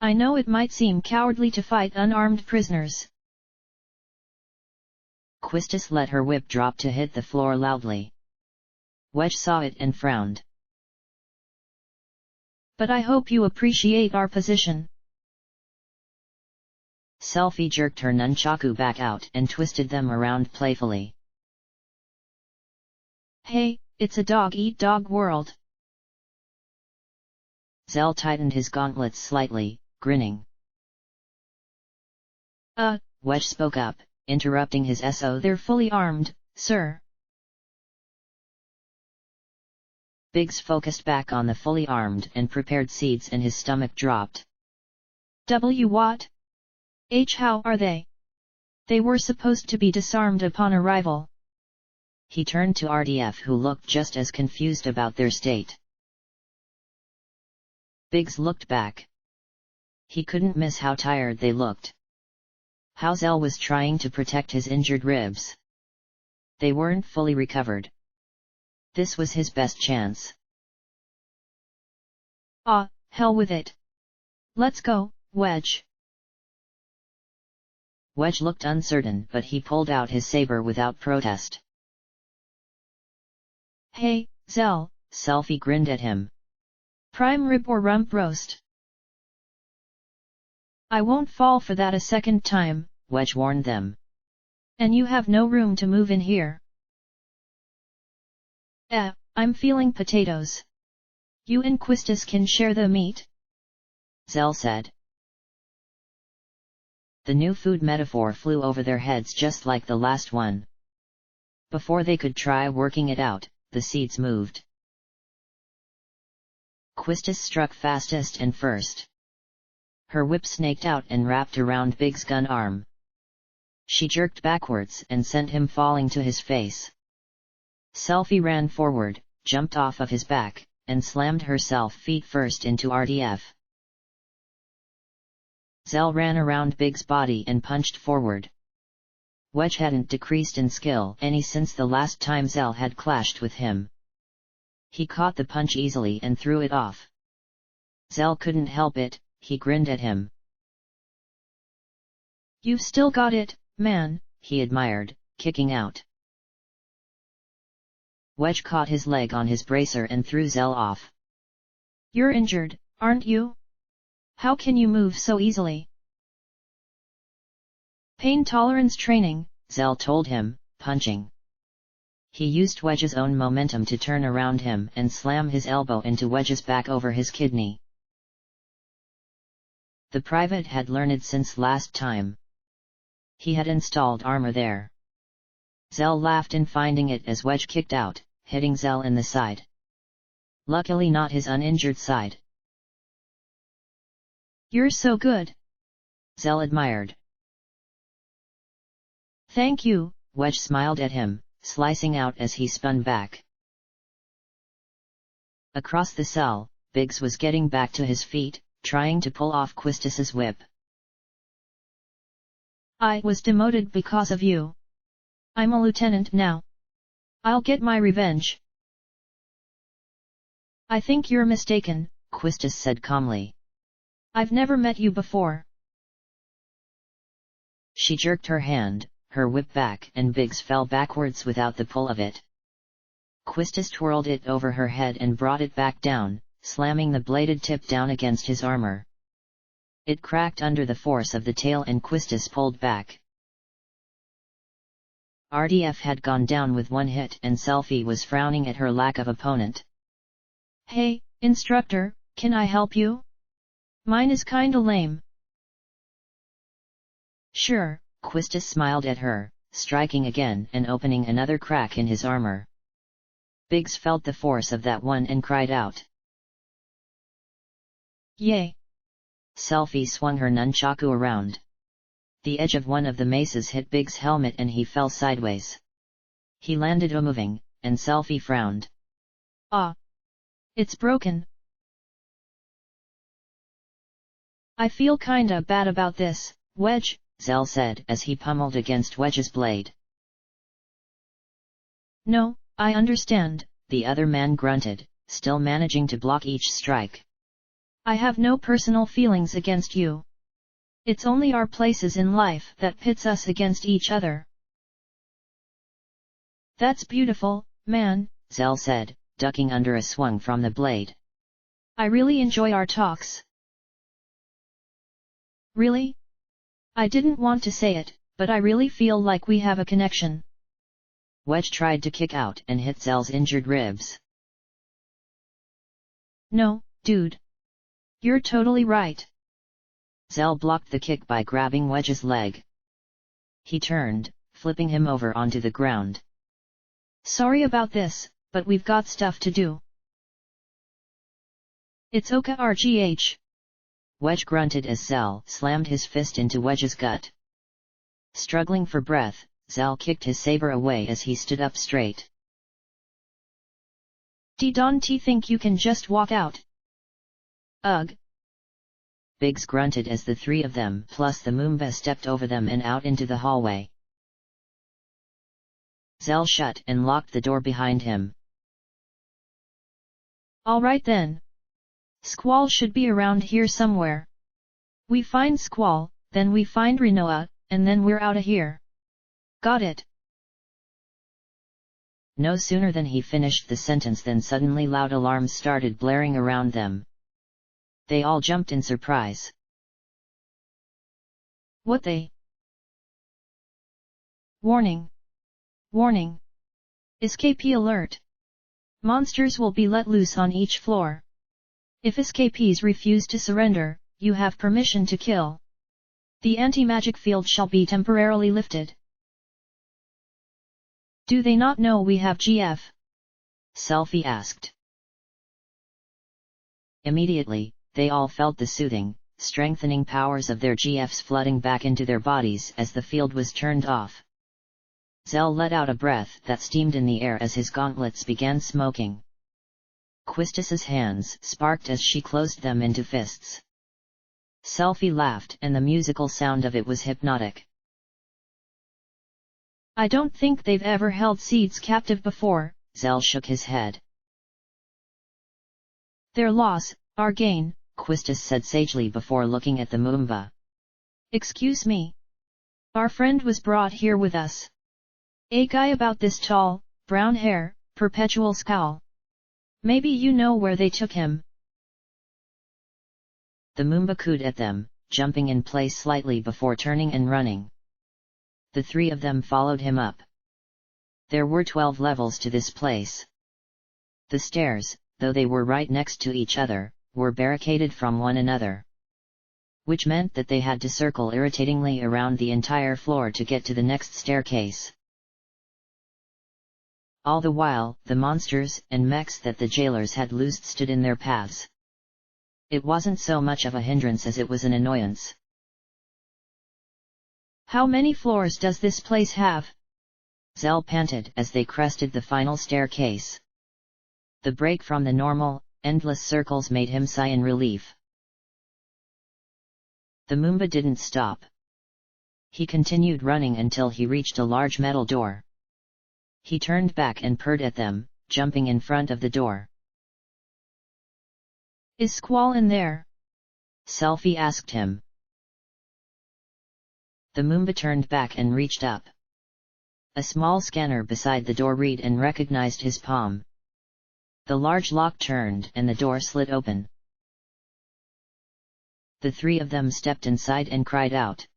I know it might seem cowardly to fight unarmed prisoners. Quistis let her whip drop to hit the floor loudly. Wedge saw it and frowned. But I hope you appreciate our position. Selphie jerked her nunchaku back out and twisted them around playfully. Hey, it's a dog-eat-dog world. Zell tightened his gauntlets slightly, grinning. Wedge spoke up, interrupting his SO. They're fully armed, sir. Biggs focused back on the fully armed and prepared seeds and his stomach dropped. What? How are they? They were supposed to be disarmed upon arrival. He turned to RDF who looked just as confused about their state. Biggs looked back. He couldn't miss how tired they looked. How Zell was trying to protect his injured ribs. They weren't fully recovered. This was his best chance. Hell with it. Let's go, Wedge. Wedge looked uncertain but he pulled out his saber without protest. Hey, Zell. Selphie grinned at him. Prime rib or rump roast? I won't fall for that a second time, Wedge warned them. And you have no room to move in here. I'm feeling potatoes. You and Quistis can share the meat? Zell said. The new food metaphor flew over their heads just like the last one. Before they could try working it out, the seeds moved. Quistis struck fastest and first. Her whip snaked out and wrapped around Big's gun arm. She jerked backwards and sent him falling to his face. Selfie ran forward, jumped off of his back, and slammed herself feet first into RDF. Zell ran around Big's body and punched forward. Wedge hadn't decreased in skill any since the last time Zell had clashed with him. He caught the punch easily and threw it off. Zell couldn't help it, he grinned at him. You've still got it, man, he admired, kicking out. Wedge caught his leg on his bracer and threw Zell off. You're injured, aren't you? How can you move so easily? Pain tolerance training, Zell told him, punching. He used Wedge's own momentum to turn around him and slam his elbow into Wedge's back over his kidney. The private had learned since last time. He had installed armor there. Zell laughed in finding it as Wedge kicked out, hitting Zell in the side. Luckily not his uninjured side. You're so good, Zell admired. Thank you, Wedge smiled at him, slicing out as he spun back. Across the cell, Biggs was getting back to his feet, trying to pull off Quistis's whip. I was demoted because of you. I'm a lieutenant now. I'll get my revenge. I think you're mistaken, Quistis said calmly. I've never met you before. She jerked her hand, her whip back, and Biggs fell backwards without the pull of it. Quistis twirled it over her head and brought it back down, slamming the bladed tip down against his armor. It cracked under the force of the tail and Quistis pulled back. RDF had gone down with one hit and Selfie was frowning at her lack of opponent. Hey, instructor, can I help you? Mine is kinda lame. Sure, Quistis smiled at her, striking again and opening another crack in his armor. Biggs felt the force of that one and cried out. Yay! Selfie swung her nunchaku around. The edge of one of the maces hit Biggs' helmet and he fell sideways. He landed moving, and Selfie frowned. Ah! It's broken. I feel kinda bad about this, Wedge, Zell said as he pummeled against Wedge's blade. No, I understand, the other man grunted, still managing to block each strike. I have no personal feelings against you. It's only our places in life that pits us against each other. That's beautiful, man, Zell said, ducking under a swung from the blade. I really enjoy our talks. Really? I didn't want to say it, but I really feel like we have a connection. Wedge tried to kick out and hit Zell's injured ribs. No, dude. You're totally right. Zell blocked the kick by grabbing Wedge's leg. He turned, flipping him over onto the ground. Sorry about this, but we've got stuff to do. It's okay RGH. Wedge grunted as Zell slammed his fist into Wedge's gut. Struggling for breath, Zell kicked his saber away as he stood up straight. Don't you think you can just walk out? Ugh. Biggs grunted as the three of them plus the Moomba stepped over them and out into the hallway. Zell shut and locked the door behind him. Alright then. Squall should be around here somewhere. We find Squall, then we find Rinoa, and then we're outta here. Got it. No sooner than he finished the sentence than suddenly loud alarms started blaring around them. They all jumped in surprise. What they? Warning! Warning! Escapee alert! Monsters will be let loose on each floor. If escapees refuse to surrender, you have permission to kill. The anti-magic field shall be temporarily lifted. Do they not know we have GF? Selphie asked. Immediately, they all felt the soothing, strengthening powers of their GFs flooding back into their bodies as the field was turned off. Zell let out a breath that steamed in the air as his gauntlets began smoking. Quistis's hands sparked as she closed them into fists. Selphie laughed and the musical sound of it was hypnotic. I don't think they've ever held seeds captive before, Zell shook his head. Their loss, our gain, Quistis said sagely before looking at the Moomba. Excuse me. Our friend was brought here with us. A guy about this tall, brown hair, perpetual scowl. Maybe you know where they took him. The Moomba cooed at them, jumping in place slightly before turning and running. The three of them followed him up. There were 12 levels to this place. The stairs, though they were right next to each other, were barricaded from one another. Which meant that they had to circle irritatingly around the entire floor to get to the next staircase. All the while, the monsters and mechs that the jailers had loosed stood in their paths. It wasn't so much of a hindrance as it was an annoyance. How many floors does this place have? Zell panted as they crested the final staircase. The break from the normal, endless circles made him sigh in relief. The Moomba didn't stop. He continued running until he reached a large metal door. He turned back and purred at them, jumping in front of the door. Is Squall in there? Selphie asked him. The Moomba turned back and reached up. A small scanner beside the door read and recognized his palm. The large lock turned and the door slid open. The three of them stepped inside and cried out.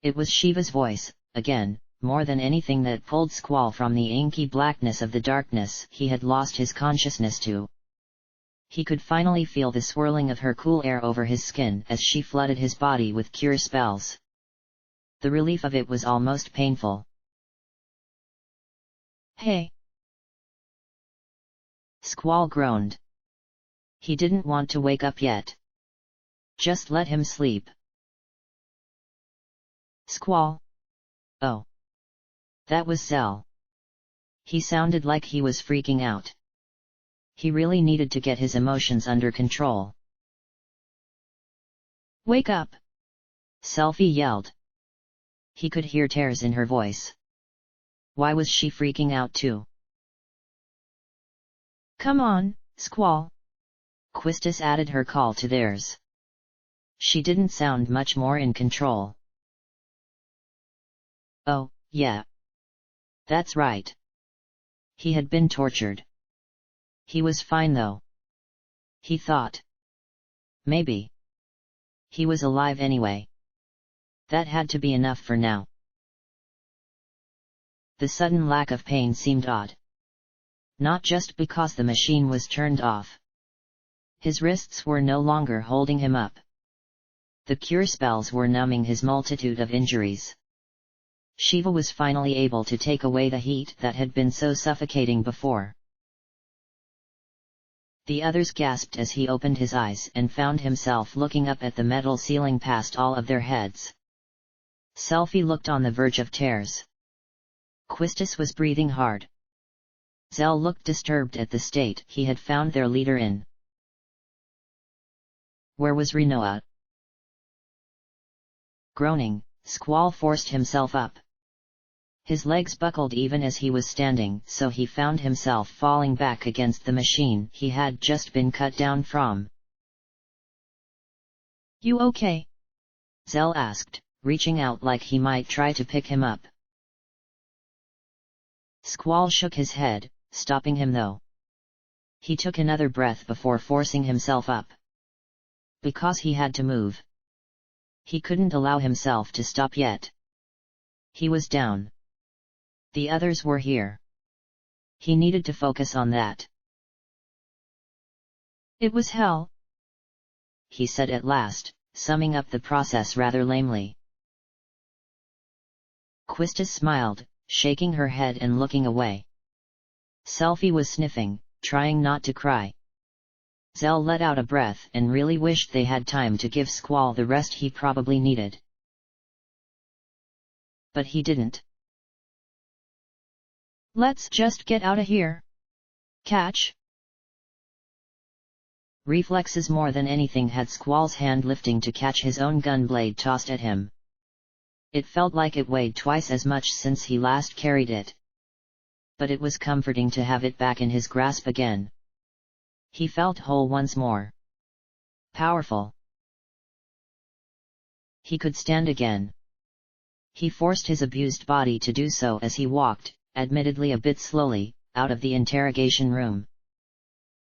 It was Shiva's voice, again, more than anything that pulled Squall from the inky blackness of the darkness he had lost his consciousness to. He could finally feel the swirling of her cool air over his skin as she flooded his body with cure spells. The relief of it was almost painful. Hey! Squall groaned. He didn't want to wake up yet. Just let him sleep. Squall. Oh. That was Zell. He sounded like he was freaking out. He really needed to get his emotions under control. Wake up! Selphie yelled. He could hear tears in her voice. Why was she freaking out too? Come on, Squall. Quistis added her call to theirs. She didn't sound much more in control. Oh, yeah. That's right. He had been tortured. He was fine though. He thought. Maybe. He was alive anyway. That had to be enough for now. The sudden lack of pain seemed odd. Not just because the machine was turned off. His wrists were no longer holding him up. The cure spells were numbing his multitude of injuries. Shiva was finally able to take away the heat that had been so suffocating before. The others gasped as he opened his eyes and found himself looking up at the metal ceiling past all of their heads. Selphie looked on the verge of tears. Quistis was breathing hard. Zell looked disturbed at the state he had found their leader in. Where was Rinoa? Groaning, Squall forced himself up. His legs buckled even as he was standing, so he found himself falling back against the machine he had just been cut down from. You okay? Zell asked, reaching out like he might try to pick him up. Squall shook his head, stopping him though. He took another breath before forcing himself up. Because he had to move. He couldn't allow himself to stop yet. He was down. The others were here. He needed to focus on that. It was hell, he said at last, summing up the process rather lamely. Quistis smiled, shaking her head and looking away. Selphie was sniffing, trying not to cry. Zell let out a breath and really wished they had time to give Squall the rest he probably needed. But he didn't. Let's just get out of here. Catch. Reflexes more than anything had Squall's hand lifting to catch his own gun blade tossed at him. It felt like it weighed twice as much since he last carried it. But it was comforting to have it back in his grasp again. He felt whole once more. Powerful. He could stand again. He forced his abused body to do so as he walked, admittedly a bit slowly, out of the interrogation room.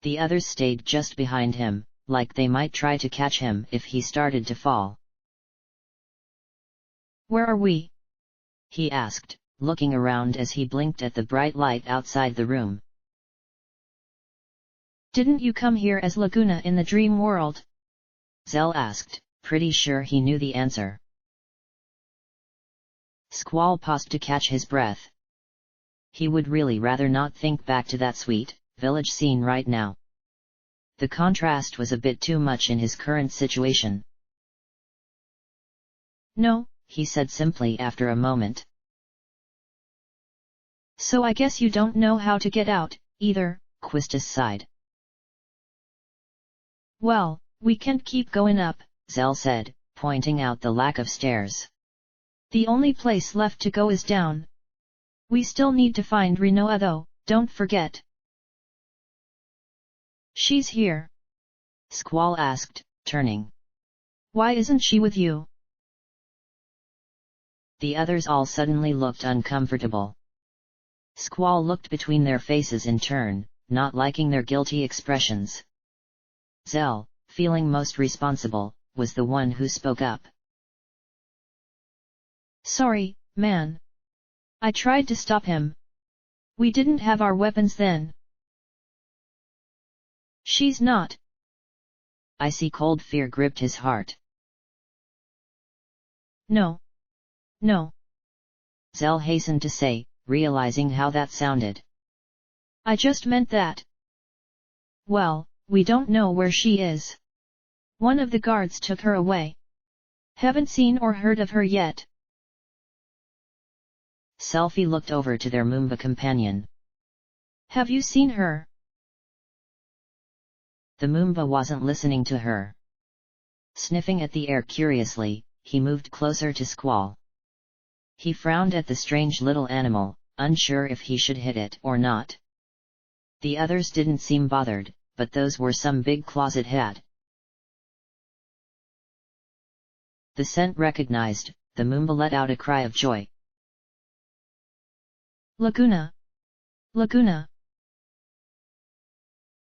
The others stayed just behind him, like they might try to catch him if he started to fall. Where are we? he asked, looking around as he blinked at the bright light outside the room. Didn't you come here as Laguna in the dream world? Zell asked, pretty sure he knew the answer. Squall paused to catch his breath. He would really rather not think back to that sweet, village scene right now. The contrast was a bit too much in his current situation. No, he said simply after a moment. So I guess you don't know how to get out, either, Quistis sighed. Well, we can't keep going up, Zell said, pointing out the lack of stairs. The only place left to go is down. We still need to find Rinoa though, don't forget. She's here. Squall asked, turning. Why isn't she with you? The others all suddenly looked uncomfortable. Squall looked between their faces in turn, not liking their guilty expressions. Zell, feeling most responsible, was the one who spoke up. Sorry, man. I tried to stop him. We didn't have our weapons then. She's not. Icy cold fear gripped his heart. No. No. Zell hastened to say, realizing how that sounded. I just meant that. Well, we don't know where she is. One of the guards took her away. Haven't seen or heard of her yet. Selphie looked over to their Moomba companion. Have you seen her? The Moomba wasn't listening to her. Sniffing at the air curiously, he moved closer to Squall. He frowned at the strange little animal, unsure if he should hit it or not. The others didn't seem bothered, but those were some big claws it had. The scent recognized, the Moomba let out a cry of joy. Laguna! Laguna!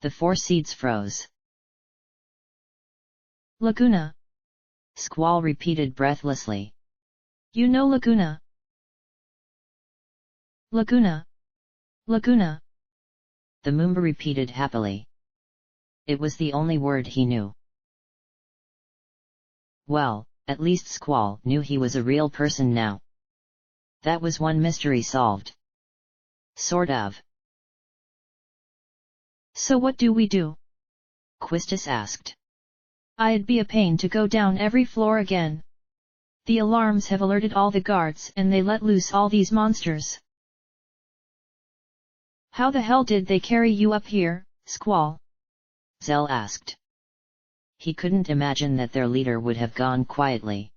The four seeds froze. Laguna! Squall repeated breathlessly. You know Laguna! Laguna! Laguna! The Moomba repeated happily. It was the only word he knew. Well, at least Squall knew he was a real person now. That was one mystery solved. Sort of. So what do we do? Quistis asked. I'd be a pain to go down every floor again. The alarms have alerted all the guards and they let loose all these monsters. How the hell did they carry you up here, Squall? Zell asked. He couldn't imagine that their leader would have gone quietly.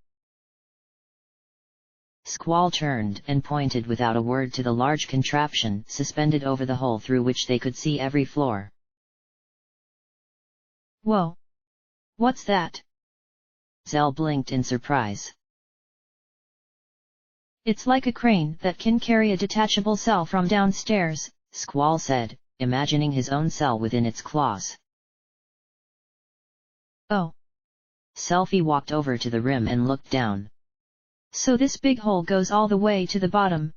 Squall turned and pointed without a word to the large contraption suspended over the hole through which they could see every floor. Whoa! What's that? Zell blinked in surprise. It's like a crane that can carry a detachable cell from downstairs, Squall said, imagining his own cell within its claws. Oh! Selphie walked over to the rim and looked down. So this big hole goes all the way to the bottom.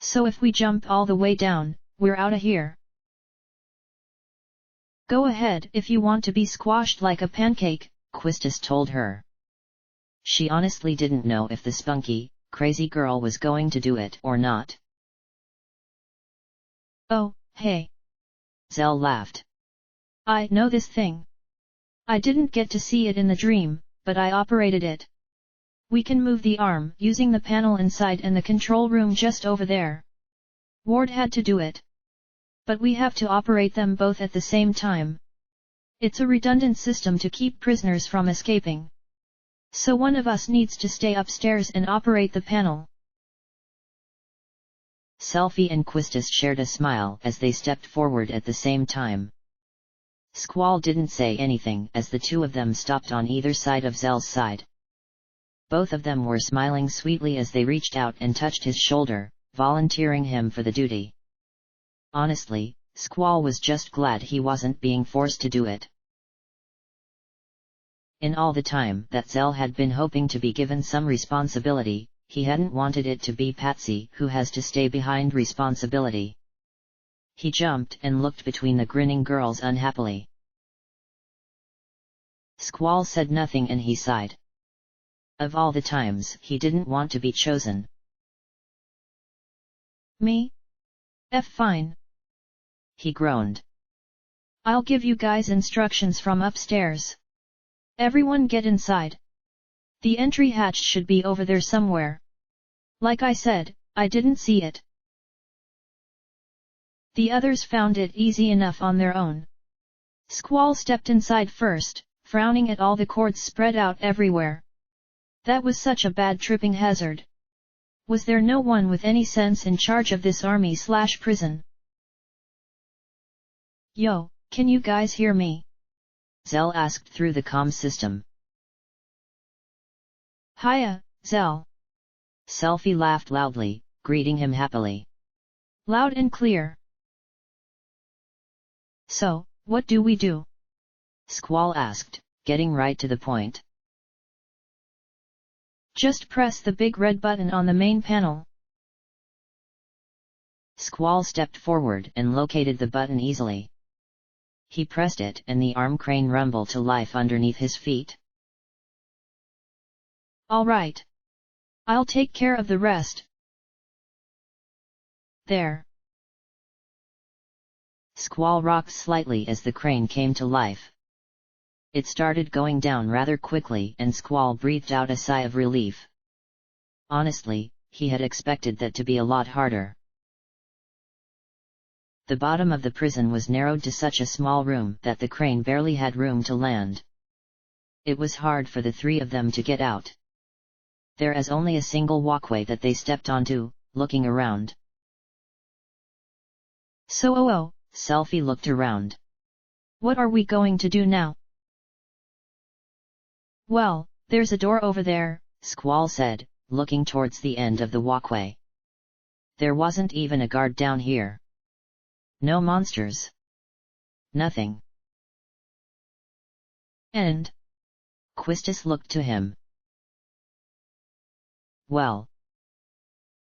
So if we jump all the way down, we're outta here. Go ahead if you want to be squashed like a pancake, Quistis told her. She honestly didn't know if the spunky, crazy girl was going to do it or not. Oh, hey. Zell laughed. I know this thing. I didn't get to see it in the dream, but I operated it. We can move the arm using the panel inside and the control room just over there. Ward had to do it. But we have to operate them both at the same time. It's a redundant system to keep prisoners from escaping. So one of us needs to stay upstairs and operate the panel. Selfie and Quistis shared a smile as they stepped forward at the same time. Squall didn't say anything as the two of them stopped on either side of Zell's side. Both of them were smiling sweetly as they reached out and touched his shoulder, volunteering him for the duty. Honestly, Squall was just glad he wasn't being forced to do it. In all the time that Zell had been hoping to be given some responsibility, he hadn't wanted it to be Patsy who has to stay behind responsibility. He jumped and looked between the grinning girls unhappily. Squall said nothing and he sighed. Of all the times he didn't want to be chosen. Me? Fine. He groaned. I'll give you guys instructions from upstairs. Everyone get inside. The entry hatch should be over there somewhere. Like I said, I didn't see it. The others found it easy enough on their own. Squall stepped inside first, frowning at all the cords spread out everywhere. That was such a bad tripping hazard. Was there no one with any sense in charge of this army/prison? Yo, can you guys hear me? Zell asked through the comm system. Hiya, Zell. Selfie laughed loudly, greeting him happily. Loud and clear. So, what do we do? Squall asked, getting right to the point. Just press the big red button on the main panel. Squall stepped forward and located the button easily. He pressed it and the arm crane rumbled to life underneath his feet. All right. I'll take care of the rest. There. Squall rocked slightly as the crane came to life. It started going down rather quickly and Squall breathed out a sigh of relief. Honestly, he had expected that to be a lot harder. The bottom of the prison was narrowed to such a small room that the crane barely had room to land. It was hard for the three of them to get out. There is only a single walkway that they stepped onto, looking around. So Selfie looked around. What are we going to do now? Well, there's a door over there, Squall said, looking towards the end of the walkway. There wasn't even a guard down here. No monsters. Nothing. And? Quistis looked to him. Well.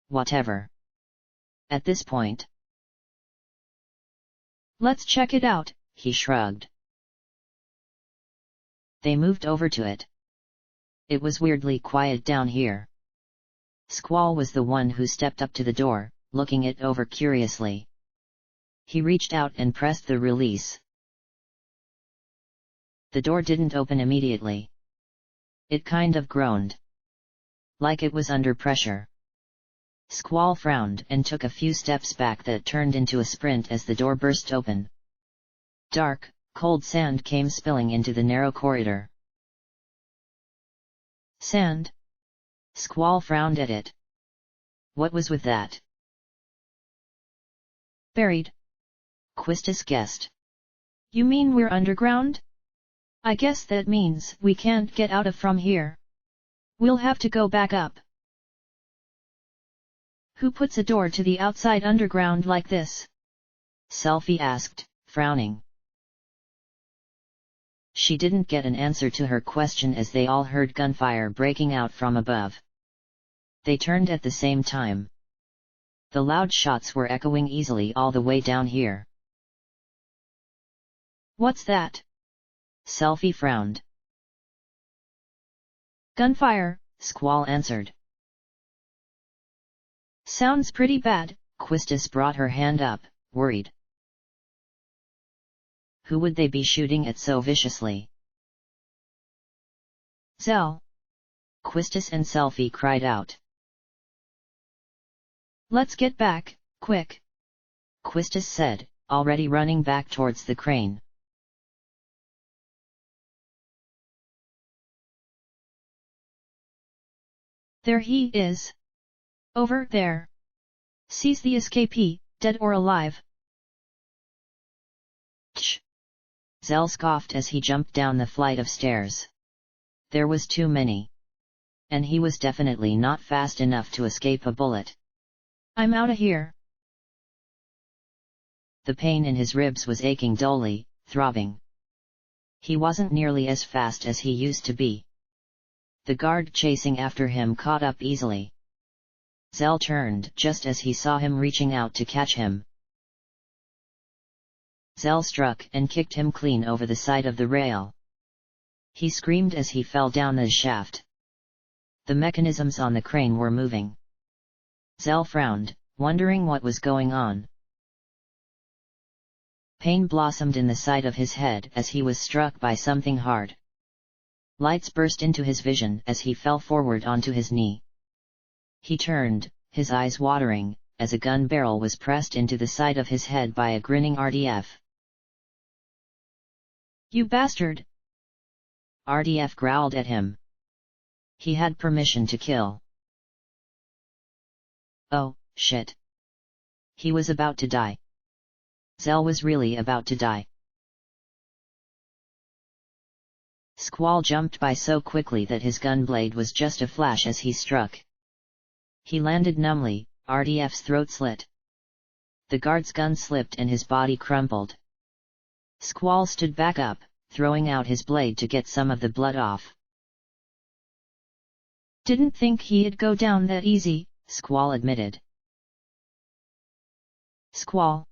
Whatever. At this point. Let's check it out, he shrugged. They moved over to it. It was weirdly quiet down here. Squall was the one who stepped up to the door, looking it over curiously. He reached out and pressed the release. The door didn't open immediately. It kind of groaned. Like it was under pressure. Squall frowned and took a few steps back that turned into a sprint as the door burst open. Dark, cold sand came spilling into the narrow corridor. Sand? Squall frowned at it. What was with that? Buried. Quistis guessed. You mean we're underground? I guess that means we can't get out of from here. We'll have to go back up. Who puts a door to the outside underground like this? Selfie asked, frowning. She didn't get an answer to her question as they all heard gunfire breaking out from above. They turned at the same time. The loud shots were echoing easily all the way down here. What's that? Selfie frowned. Gunfire, Squall answered. Sounds pretty bad. Quistis brought her hand up, worried. Who would they be shooting at so viciously? Zell. Quistis and Selfie cried out. Let's get back, quick. Quistis said, already running back towards the crane. There he is. Over there. Seize the escapee, dead or alive. Tch! Zell scoffed as he jumped down the flight of stairs. There was too many. And he was definitely not fast enough to escape a bullet. I'm outta here. The pain in his ribs was aching dully, throbbing. He wasn't nearly as fast as he used to be. The guard chasing after him caught up easily. Zell turned just as he saw him reaching out to catch him. Zell struck and kicked him clean over the side of the rail. He screamed as he fell down the shaft. The mechanisms on the crane were moving. Zell frowned, wondering what was going on. Pain blossomed in the side of his head as he was struck by something hard. Lights burst into his vision as he fell forward onto his knee. He turned, his eyes watering, as a gun barrel was pressed into the side of his head by a grinning RDF. You bastard! RDF growled at him. He had permission to kill. Oh, shit. He was about to die. Zell was really about to die. Squall jumped by so quickly that his gun blade was just a flash as he struck. He landed numbly, RDF's throat slit. The guard's gun slipped and his body crumpled. Squall stood back up, throwing out his blade to get some of the blood off. Didn't think he'd go down that easy, Squall admitted. Squall!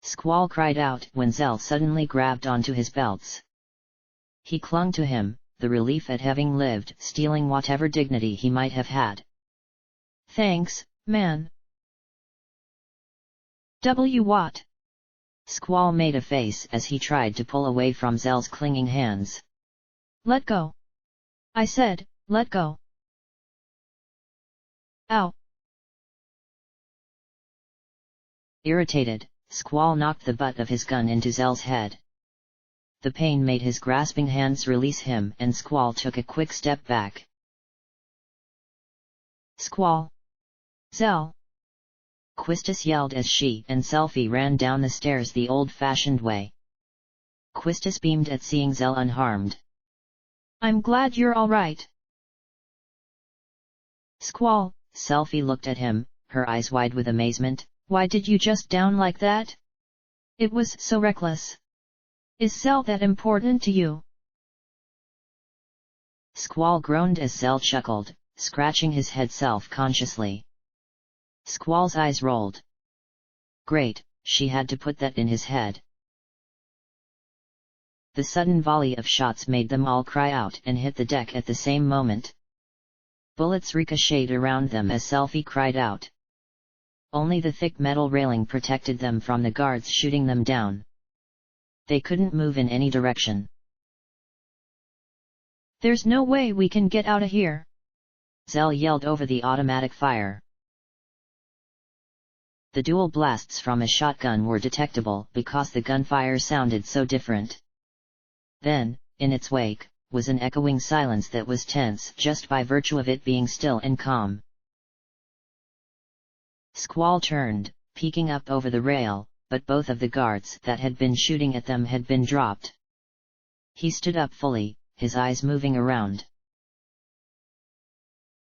Squall cried out when Zell suddenly grabbed onto his belts. He clung to him, the relief at having lived stealing whatever dignity he might have had. Thanks, man. What? Squall made a face as he tried to pull away from Zell's clinging hands. Let go. I said, let go. Ow. Irritated, Squall knocked the butt of his gun into Zell's head. The pain made his grasping hands release him and Squall took a quick step back. Squall! Zell! Quistis yelled as she and Selfie ran down the stairs the old-fashioned way. Quistis beamed at seeing Zell unharmed. I'm glad you're all right. Squall! Selfie looked at him, her eyes wide with amazement. Why did you just down like that? It was so reckless. Is Zell that important to you? Squall groaned as Zell chuckled, scratching his head self-consciously. Squall's eyes rolled. Great, she had to put that in his head. The sudden volley of shots made them all cry out and hit the deck at the same moment. Bullets ricocheted around them as Selfie cried out. Only the thick metal railing protected them from the guards shooting them down. They couldn't move in any direction. There's no way we can get out of here! Zell yelled over the automatic fire. The dual blasts from a shotgun were detectable because the gunfire sounded so different. Then, in its wake, was an echoing silence that was tense just by virtue of it being still and calm. Squall turned, peeking up over the rail, but both of the guards that had been shooting at them had been dropped. He stood up fully, his eyes moving around.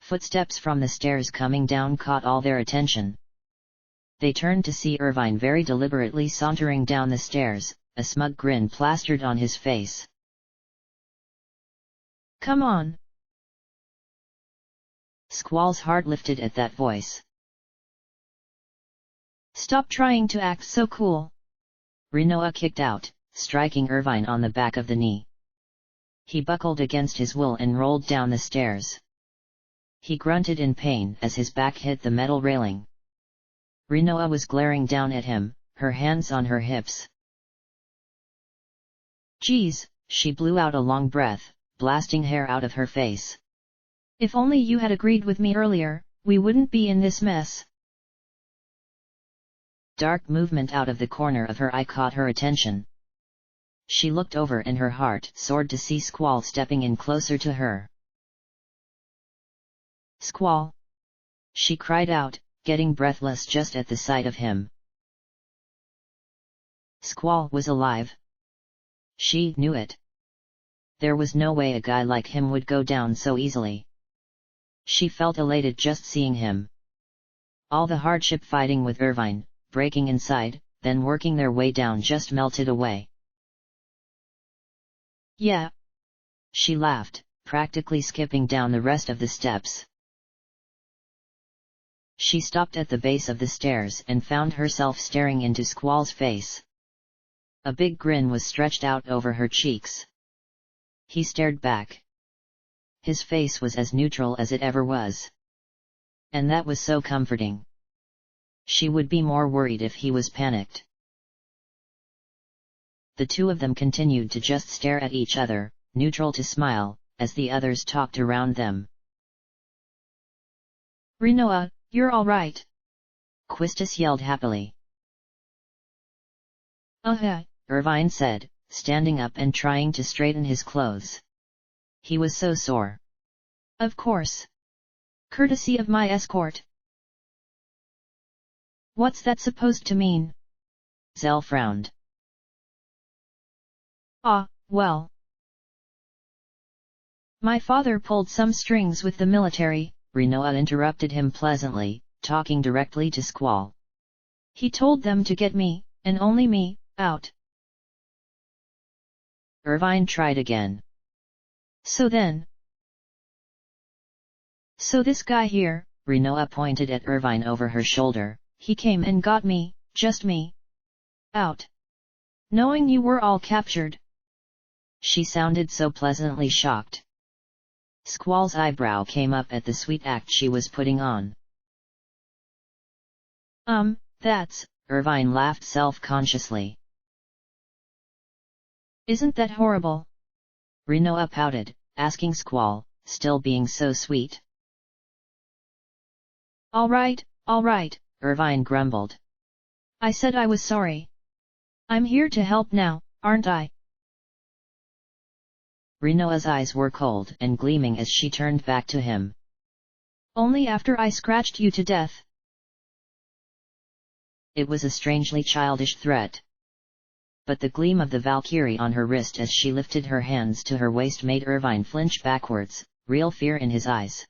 Footsteps from the stairs coming down caught all their attention. They turned to see Irvine very deliberately sauntering down the stairs, a smug grin plastered on his face. Come on! Squall's heart lifted at that voice. Stop trying to act so cool. Rinoa kicked out, striking Irvine on the back of the knee. He buckled against his will and rolled down the stairs. He grunted in pain as his back hit the metal railing. Rinoa was glaring down at him, her hands on her hips. Geez, she blew out a long breath, blasting hair out of her face. If only you had agreed with me earlier, we wouldn't be in this mess. Dark movement out of the corner of her eye caught her attention. She looked over and her heart soared to see Squall stepping in closer to her. Squall! She cried out, getting breathless just at the sight of him. Squall was alive. She knew it. There was no way a guy like him would go down so easily. She felt elated just seeing him. All the hardship fighting with Irvine, breaking inside, then working their way down just melted away. Yeah. She laughed, practically skipping down the rest of the steps. She stopped at the base of the stairs and found herself staring into Squall's face. A big grin was stretched out over her cheeks. He stared back. His face was as neutral as it ever was. And that was so comforting. She would be more worried if he was panicked. The two of them continued to just stare at each other, neutral to smile, as the others talked around them. Rinoa, you're all right. Quistis yelled happily. Irvine said, standing up and trying to straighten his clothes. He was so sore. Of course. Courtesy of my escort. What's that supposed to mean? Zell frowned. Well. My father pulled some strings with the military, Rinoa interrupted him pleasantly, talking directly to Squall. He told them to get me, and only me, out. Irvine tried again. So this guy here, Rinoa pointed at Irvine over her shoulder, he came and got me, just me, out. Knowing you were all captured. She sounded so pleasantly shocked. Squall's eyebrow came up at the sweet act she was putting on. That's... Irvine laughed self-consciously. Isn't that horrible? Rinoa pouted, asking Squall, still being so sweet. All right, Irvine grumbled. I said I was sorry. I'm here to help now, aren't I? Rinoa's eyes were cold and gleaming as she turned back to him. Only after I scratched you to death. It was a strangely childish threat. But the gleam of the Valkyrie on her wrist as she lifted her hands to her waist made Irvine flinch backwards, real fear in his eyes.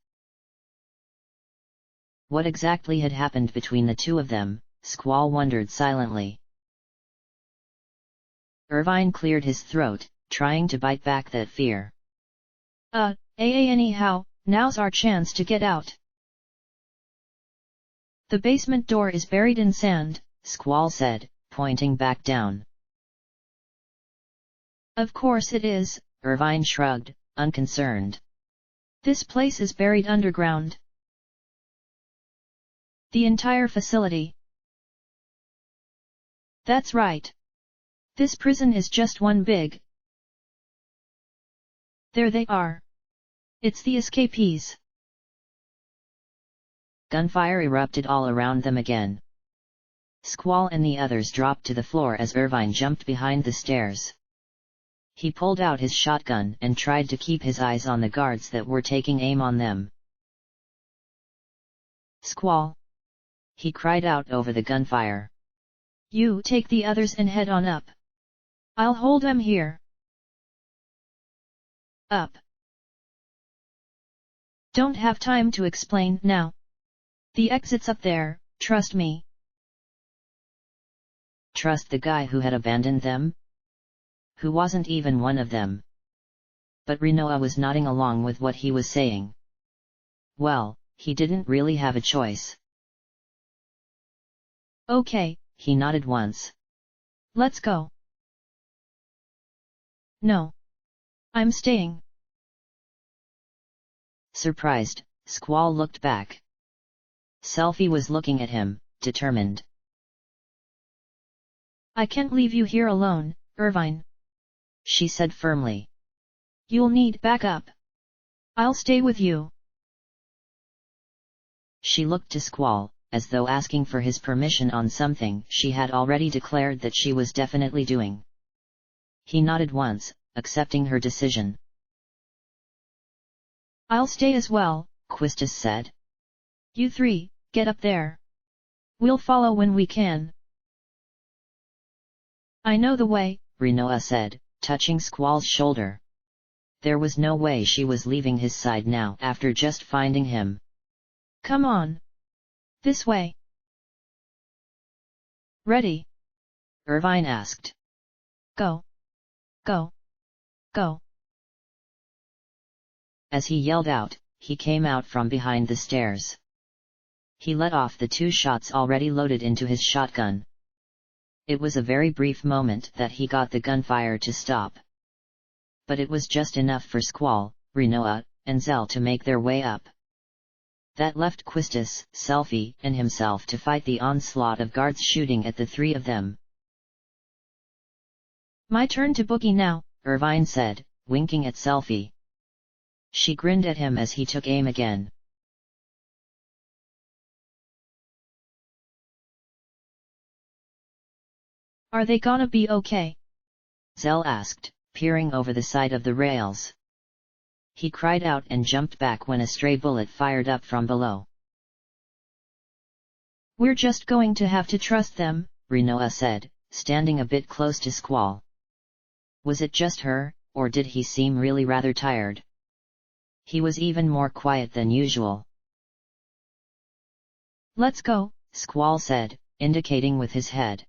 What exactly had happened between the two of them, Squall wondered silently. Irvine cleared his throat, trying to bite back that fear. Anyhow, now's our chance to get out. The basement door is buried in sand, Squall said, pointing back down. Of course it is, Irvine shrugged, unconcerned. This place is buried underground. The entire facility. That's right. This prison is just one big... There they are. It's the escapees. Gunfire erupted all around them again. Squall and the others dropped to the floor as Irvine jumped behind the stairs. He pulled out his shotgun and tried to keep his eyes on the guards that were taking aim on them. Squall! He cried out over the gunfire. You take the others and head on up. I'll hold them here. Up. Don't have time to explain now. The exit's up there, trust me. Trust the guy who had abandoned them? Who wasn't even one of them. But Rinoa was nodding along with what he was saying. Well, he didn't really have a choice. Okay, he nodded once. Let's go. No. I'm staying. Surprised, Squall looked back. Selfie was looking at him, determined. I can't leave you here alone, Irvine, she said firmly. You'll need backup. I'll stay with you. She looked to Squall, as though asking for his permission on something she had already declared that she was definitely doing. He nodded once, accepting her decision. I'll stay as well, Quistis said. You three, get up there. We'll follow when we can. I know the way, Rinoa said, touching Squall's shoulder. There was no way she was leaving his side now after just finding him. Come on. This way. Ready? Irvine asked. Go. Go. Go. As he yelled out, he came out from behind the stairs. He let off the 2 shots already loaded into his shotgun. It was a very brief moment that he got the gunfire to stop. But it was just enough for Squall, Rinoa, and Zell to make their way up. That left Quistis, Selfie, and himself to fight the onslaught of guards shooting at the 3 of them. My turn to boogie now, Irvine said, winking at Selfie. She grinned at him as he took aim again. Are they gonna be okay? Zell asked, peering over the side of the rails. He cried out and jumped back when a stray bullet fired up from below. We're just going to have to trust them, Rinoa said, standing a bit close to Squall. Was it just her, or did he seem really rather tired? He was even more quiet than usual. Let's go, Squall said, indicating with his head.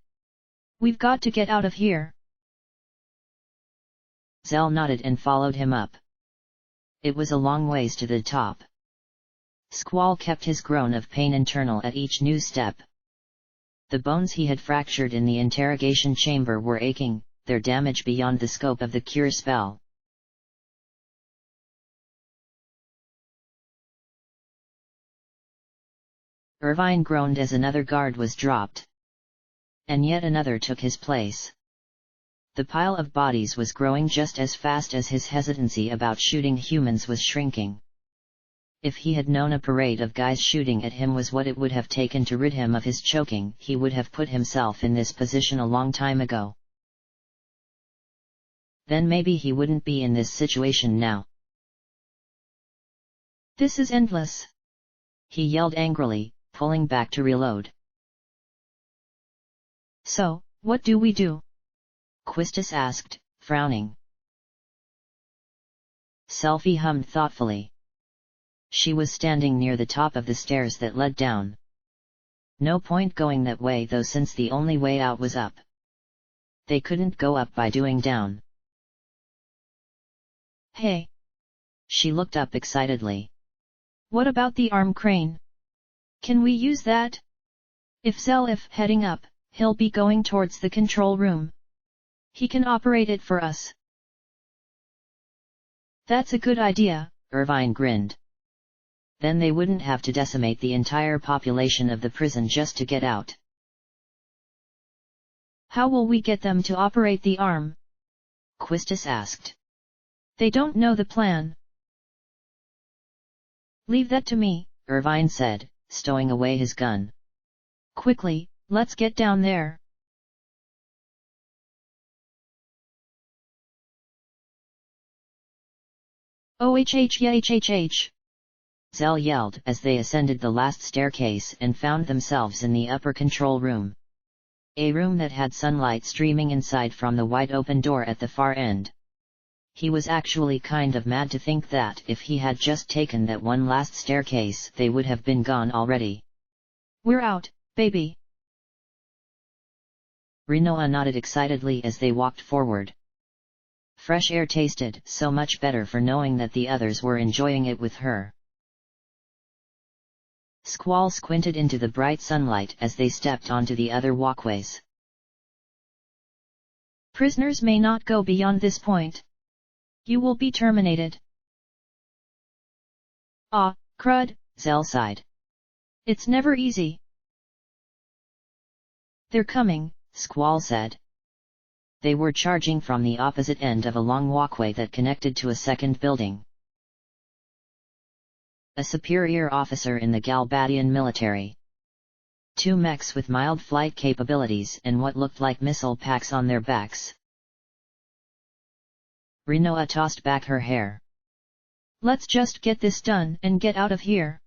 We've got to get out of here. Zell nodded and followed him up. It was a long ways to the top. Squall kept his groan of pain internal at each new step. The bones he had fractured in the interrogation chamber were aching, their damage beyond the scope of the cure spell. Irvine groaned as another guard was dropped. And yet another took his place. The pile of bodies was growing just as fast as his hesitancy about shooting humans was shrinking. If he had known a parade of guys shooting at him was what it would have taken to rid him of his choking, he would have put himself in this position a long time ago. Then maybe he wouldn't be in this situation now. This is endless, he yelled angrily, pulling back to reload. So, what do we do? Quistis asked, frowning. Selfie hummed thoughtfully. She was standing near the top of the stairs that led down. No point going that way though, since the only way out was up. They couldn't go up by doing down. Hey! She looked up excitedly. What about the arm crane? Can we use that? If heading up, he'll be going towards the control room. He can operate it for us. That's a good idea, Irvine grinned. Then they wouldn't have to decimate the entire population of the prison just to get out. How will we get them to operate the arm? Quistis asked. They don't know the plan. Leave that to me, Irvine said, stowing away his gun. Quickly, let's get down there. OHH. Zell yelled as they ascended the last staircase and found themselves in the upper control room. A room that had sunlight streaming inside from the wide open door at the far end. He was actually kind of mad to think that if he had just taken that one last staircase they would have been gone already. We're out, baby. Rinoa nodded excitedly as they walked forward. Fresh air tasted so much better for knowing that the others were enjoying it with her. Squall squinted into the bright sunlight as they stepped onto the other walkways. Prisoners may not go beyond this point. You will be terminated. Ah, crud, Zell sighed. It's never easy. They're coming, Squall said. They were charging from the opposite end of a long walkway that connected to a second building. A superior officer in the Galbadian military. 2 mechs with mild flight capabilities and what looked like missile packs on their backs. Rinoa tossed back her hair. Let's just get this done and get out of here.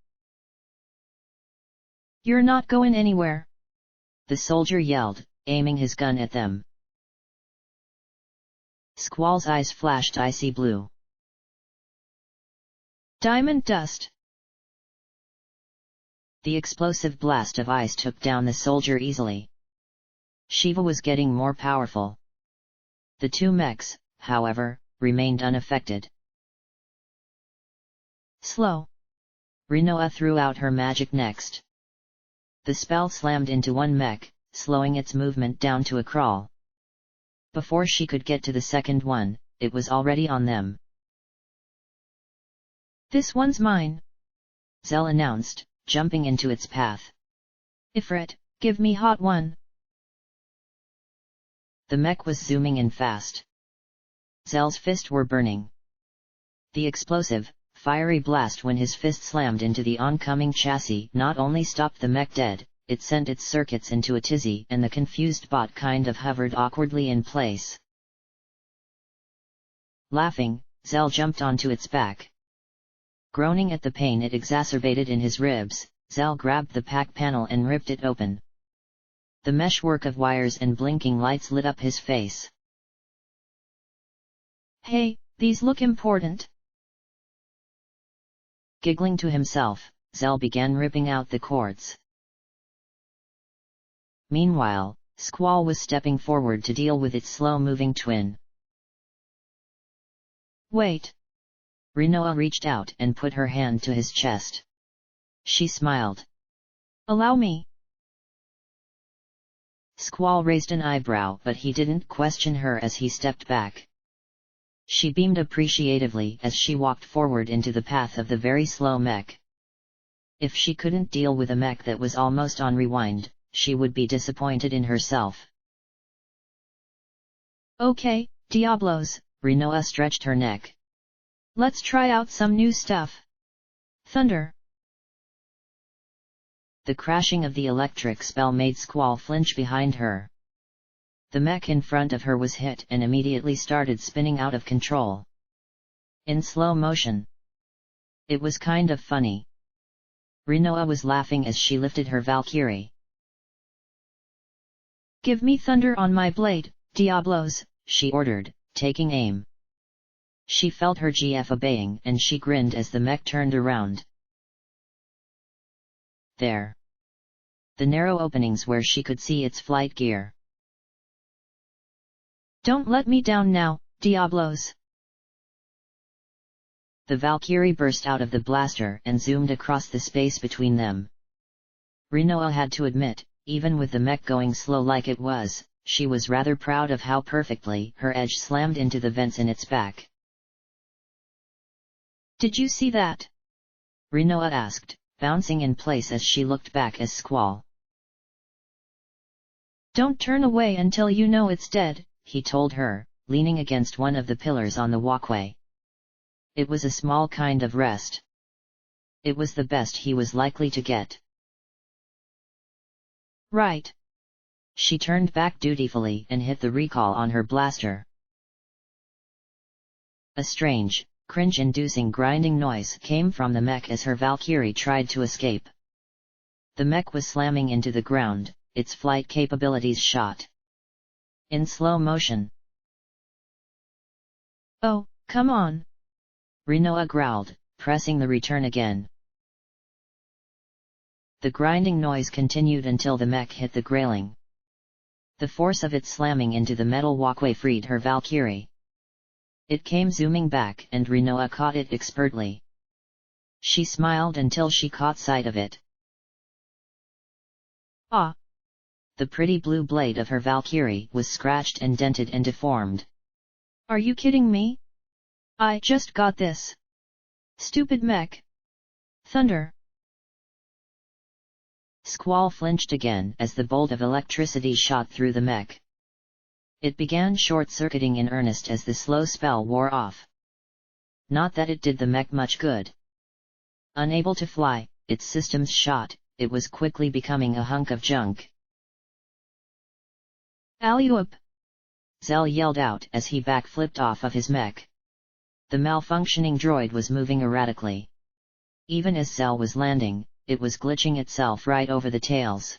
You're not going anywhere, the soldier yelled, aiming his gun at them. Squall's eyes flashed icy blue. Diamond dust. The explosive blast of ice took down the soldier easily. Shiva was getting more powerful. The 2 mechs, however, remained unaffected. Slow. Rinoa threw out her magic next. The spell slammed into one mech, slowing its movement down to a crawl. Before she could get to the second one, it was already on them. This one's mine, Zell announced, jumping into its path. Ifrit, give me hot one. The mech was zooming in fast. Zell's fists were burning. The explosive, fiery blast when his fist slammed into the oncoming chassis not only stopped the mech dead, it sent its circuits into a tizzy and the confused bot kind of hovered awkwardly in place. Laughing, Zell jumped onto its back. Groaning at the pain it exacerbated in his ribs, Zell grabbed the pack panel and ripped it open. The meshwork of wires and blinking lights lit up his face. Hey, these look important. Giggling to himself, Zell began ripping out the cords. Meanwhile, Squall was stepping forward to deal with its slow-moving twin. Wait. Rinoa reached out and put her hand to his chest. She smiled. Allow me. Squall raised an eyebrow, but he didn't question her as he stepped back. She beamed appreciatively as she walked forward into the path of the very slow mech. If she couldn't deal with a mech that was almost on rewind, she would be disappointed in herself. Okay, Diablos, Rinoa stretched her neck. Let's try out some new stuff. Thunder. The crashing of the electric spell made Squall flinch behind her. The mech in front of her was hit and immediately started spinning out of control. In slow motion. It was kind of funny. Rinoa was laughing as she lifted her Valkyrie. Give me thunder on my blade, Diablos, she ordered, taking aim. She felt her GF obeying and she grinned as the mech turned around. There. The narrow openings where she could see its flight gear. Don't let me down now, Diablos. The Valkyrie burst out of the blaster and zoomed across the space between them. Rinoa had to admit, even with the mech going slow like it was, she was rather proud of how perfectly her edge slammed into the vents in its back. Did you see that? Rinoa asked, bouncing in place as she looked back as Squall. Don't turn away until you know it's dead, he told her, leaning against one of the pillars on the walkway. It was a small kind of rest. It was the best he was likely to get. Right. She turned back dutifully and hit the recall on her blaster. A strange, cringe-inducing grinding noise came from the mech as her Valkyrie tried to escape. The mech was slamming into the ground, its flight capabilities shot. In slow motion. Oh, come on. Rinoa growled, pressing the return again. The grinding noise continued until the mech hit the grailing. The force of its slamming into the metal walkway freed her Valkyrie. It came zooming back and Rinoa caught it expertly. She smiled until she caught sight of it. Ah! The pretty blue blade of her Valkyrie was scratched and dented and deformed. Are you kidding me? I just got this. Stupid mech. Thunder! Squall flinched again as the bolt of electricity shot through the mech. It began short-circuiting in earnest as the slow spell wore off. Not that it did the mech much good. Unable to fly, its systems shot, it was quickly becoming a hunk of junk. Alley-oop! Zell yelled out as he backflipped off of his mech. The malfunctioning droid was moving erratically. Even as Zell was landing, it was glitching itself right over the tails.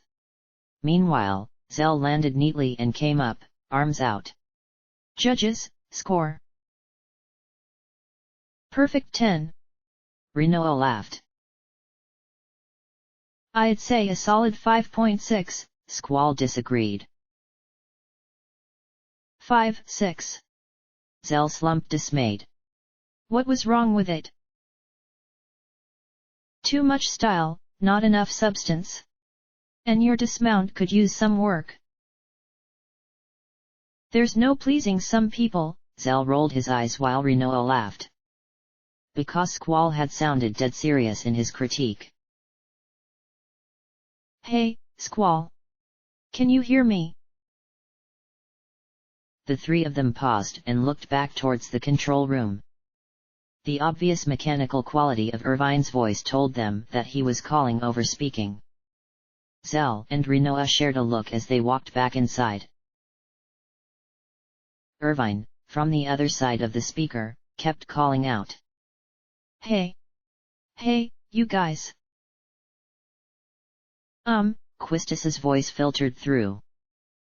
Meanwhile, Zell landed neatly and came up, arms out. Judges, score. Perfect 10. Rinoa laughed. I'd say a solid 5.6, Squall disagreed. 5.6. Zell slumped dismayed. What was wrong with it? Too much style, not enough substance. And your dismount could use some work. There's no pleasing some people, Zell rolled his eyes while Rinoa laughed. Because Squall had sounded dead serious in his critique. Hey, Squall. Can you hear me? The three of them paused and looked back towards the control room. The obvious mechanical quality of Irvine's voice told them that he was calling over speaking. Zell and Rinoa shared a look as they walked back inside. Irvine, from the other side of the speaker, kept calling out. Hey! Hey, you guys! Quistis's voice filtered through.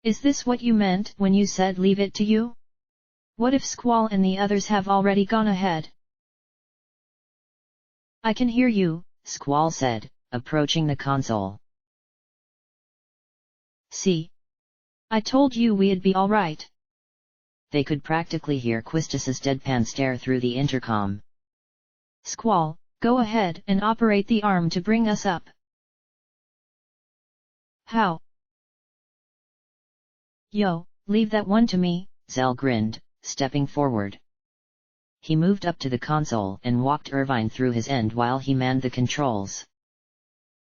Is this what you meant when you said leave it to you? What if Squall and the others have already gone ahead? I can hear you, Squall said, approaching the console. See? I told you we'd be alright. They could practically hear Quistis's deadpan stare through the intercom. Squall, go ahead and operate the arm to bring us up. How? Yo, leave that one to me, Zell grinned, stepping forward. He moved up to the console and walked Irvine through his end while he manned the controls.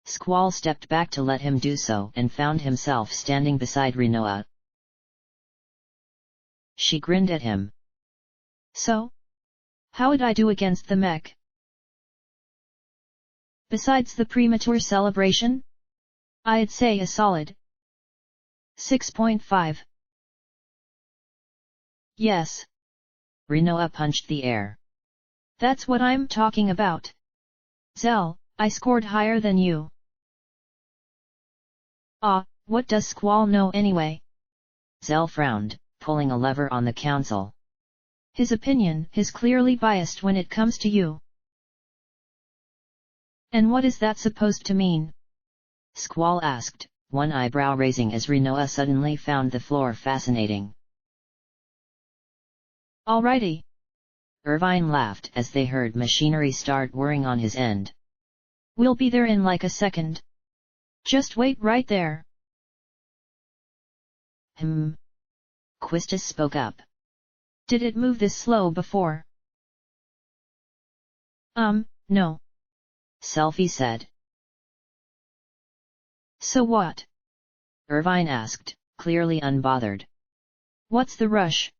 Squall stepped back to let him do so and found himself standing beside Rinoa. She grinned at him. So? How'd I do against the mech? Besides the premature celebration? I'd say a solid 6.5. Yes. Rinoa punched the air. That's what I'm talking about. Zell, I scored higher than you. What does Squall know anyway? Zell frowned, pulling a lever on the console. His opinion is clearly biased when it comes to you. And what is that supposed to mean? Squall asked, one eyebrow raising as Rinoa suddenly found the floor fascinating. Alrighty. Irvine laughed as they heard machinery start whirring on his end. We'll be there in like a second. Just wait right there. Quistis spoke up. Did it move this slow before? No. Selphie said. So what? Irvine asked, clearly unbothered. What's the rush?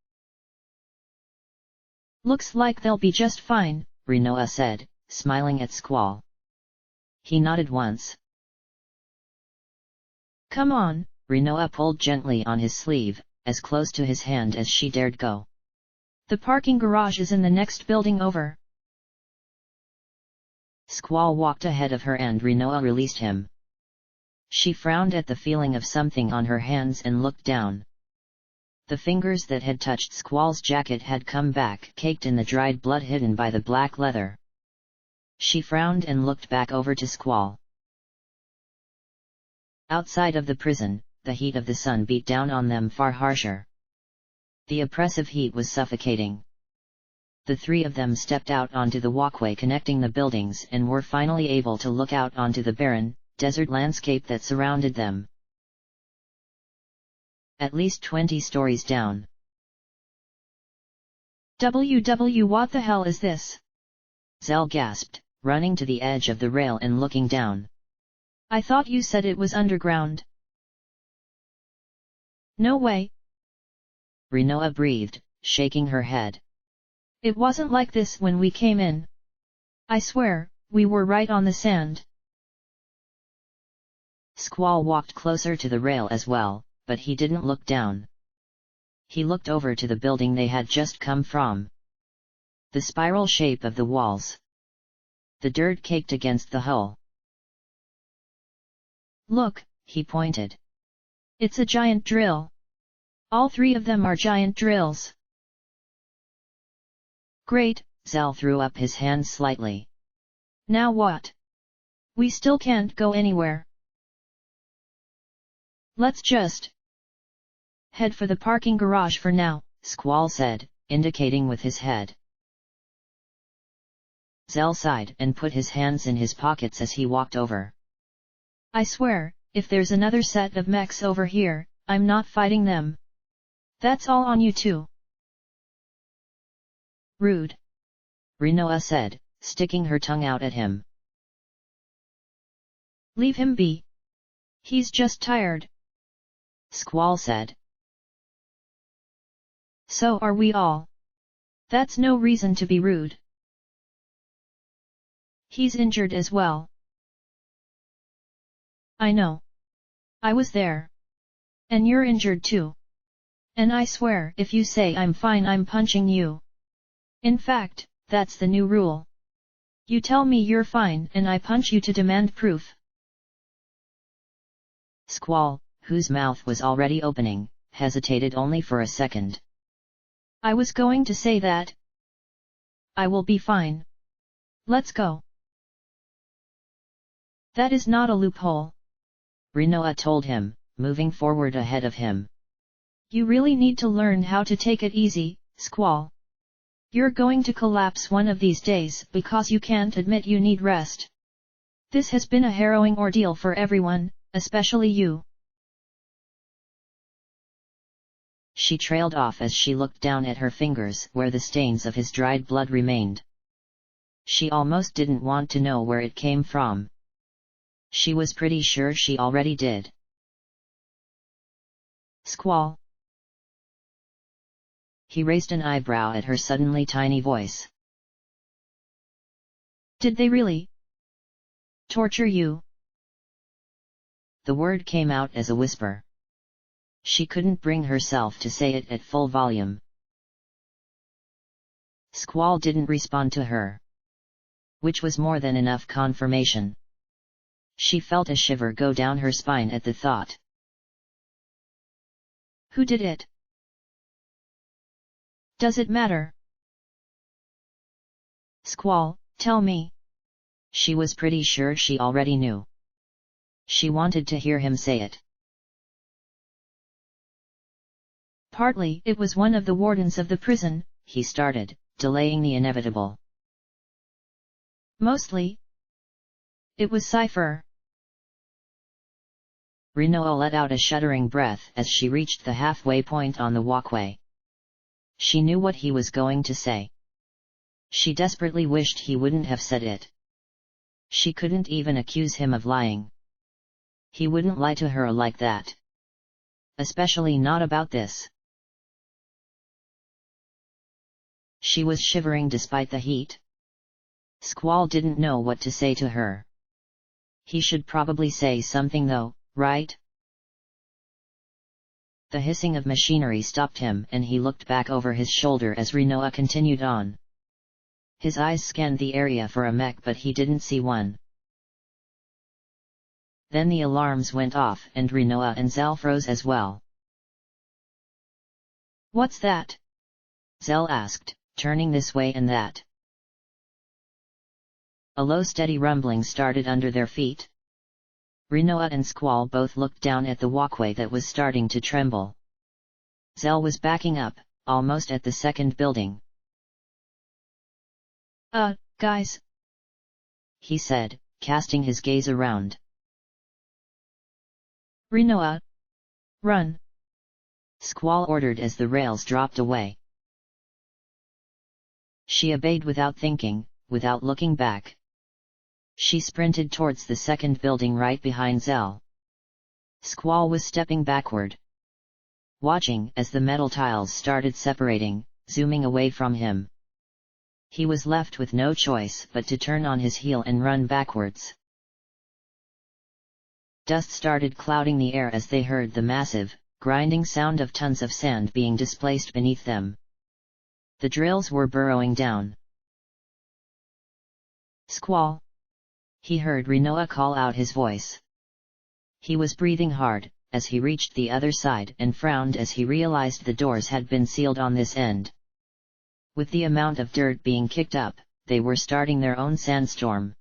Looks like they'll be just fine, Rinoa said, smiling at Squall. He nodded once. Come on. Rinoa pulled gently on his sleeve, as close to his hand as she dared go. The parking garage is in the next building over. Squall walked ahead of her and Rinoa released him. She frowned at the feeling of something on her hands and looked down. The fingers that had touched Squall's jacket had come back, caked in the dried blood hidden by the black leather. She frowned and looked back over to Squall. Outside of the prison, the heat of the sun beat down on them far harsher. The oppressive heat was suffocating. The three of them stepped out onto the walkway connecting the buildings and were finally able to look out onto the barren, desert landscape that surrounded them. at least 20 stories down. What the hell is this? Zell gasped, running to the edge of the rail and looking down. I thought you said it was underground. No way. Rinoa breathed, shaking her head. It wasn't like this when we came in. I swear, we were right on the sand. Squall walked closer to the rail as well, but he didn't look down. He looked over to the building they had just come from. The spiral shape of the walls. The dirt caked against the hull. Look, he pointed. It's a giant drill. All three of them are giant drills. Great, Zell threw up his hands slightly. Now what? We still can't go anywhere. Let's just head for the parking garage for now, Squall said, indicating with his head. Zell sighed and put his hands in his pockets as he walked over. I swear, if there's another set of mechs over here, I'm not fighting them. That's all on you too. Rude. Rinoa said, sticking her tongue out at him. Leave him be. He's just tired. Squall said. So are we all. That's no reason to be rude. He's injured as well. I know. I was there. And you're injured too. And I swear if you say I'm fine I'm punching you. In fact, that's the new rule. You tell me you're fine and I punch you to demand proof. Squall, whose mouth was already opening, hesitated only for a second. I was going to say that. I will be fine. Let's go. That is not a loophole. Rinoa told him, moving forward ahead of him. You really need to learn how to take it easy, Squall. You're going to collapse one of these days because you can't admit you need rest. This has been a harrowing ordeal for everyone, especially you. She trailed off as she looked down at her fingers where the stains of his dried blood remained. She almost didn't want to know where it came from. She was pretty sure she already did. Squall. He raised an eyebrow at her suddenly tiny voice. Did they really torture you? The word came out as a whisper. She couldn't bring herself to say it at full volume. Squall didn't respond to her. Which was more than enough confirmation. She felt a shiver go down her spine at the thought. Who did it? Does it matter? Squall, tell me. She was pretty sure she already knew. She wanted to hear him say it. Partly it was one of the wardens of the prison, he started, delaying the inevitable. Mostly, it was Cypher. Rinoa let out a shuddering breath as she reached the halfway point on the walkway. She knew what he was going to say. She desperately wished he wouldn't have said it. She couldn't even accuse him of lying. He wouldn't lie to her like that. Especially not about this. She was shivering despite the heat. Squall didn't know what to say to her. He should probably say something though, right? The hissing of machinery stopped him and he looked back over his shoulder as Rinoa continued on. His eyes scanned the area for a mech but he didn't see one. Then the alarms went off and Rinoa and Zell froze as well. What's that? Zell asked, turning this way and that. A low steady rumbling started under their feet. Rinoa and Squall both looked down at the walkway that was starting to tremble. Zell was backing up, almost at the second building. Guys, he said, casting his gaze around. Rinoa, run. Squall ordered as the rails dropped away. She obeyed without thinking, without looking back. She sprinted towards the second building right behind Zell. Squall was stepping backward, watching as the metal tiles started separating, zooming away from him. He was left with no choice but to turn on his heel and run backwards. Dust started clouding the air as they heard the massive, grinding sound of tons of sand being displaced beneath them. The drills were burrowing down. Squall! He heard Rinoa call out his voice. He was breathing hard, as he reached the other side, and frowned as he realized the doors had been sealed on this end. With the amount of dirt being kicked up, they were starting their own sandstorm.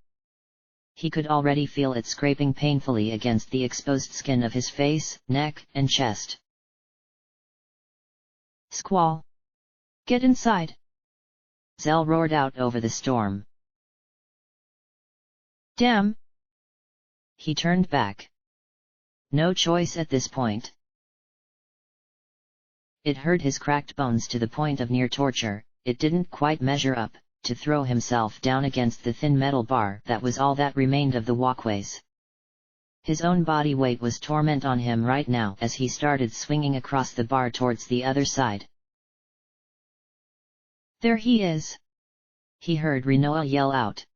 He could already feel it scraping painfully against the exposed skin of his face, neck, and chest. Squall! Get inside! Zell roared out over the storm. Damn! He turned back. No choice at this point. It hurt his cracked bones to the point of near torture. It didn't quite measure up to throw himself down against the thin metal bar that was all that remained of the walkways. His own body weight was torment on him right now as he started swinging across the bar towards the other side. There he is! He heard Rinoa yell out.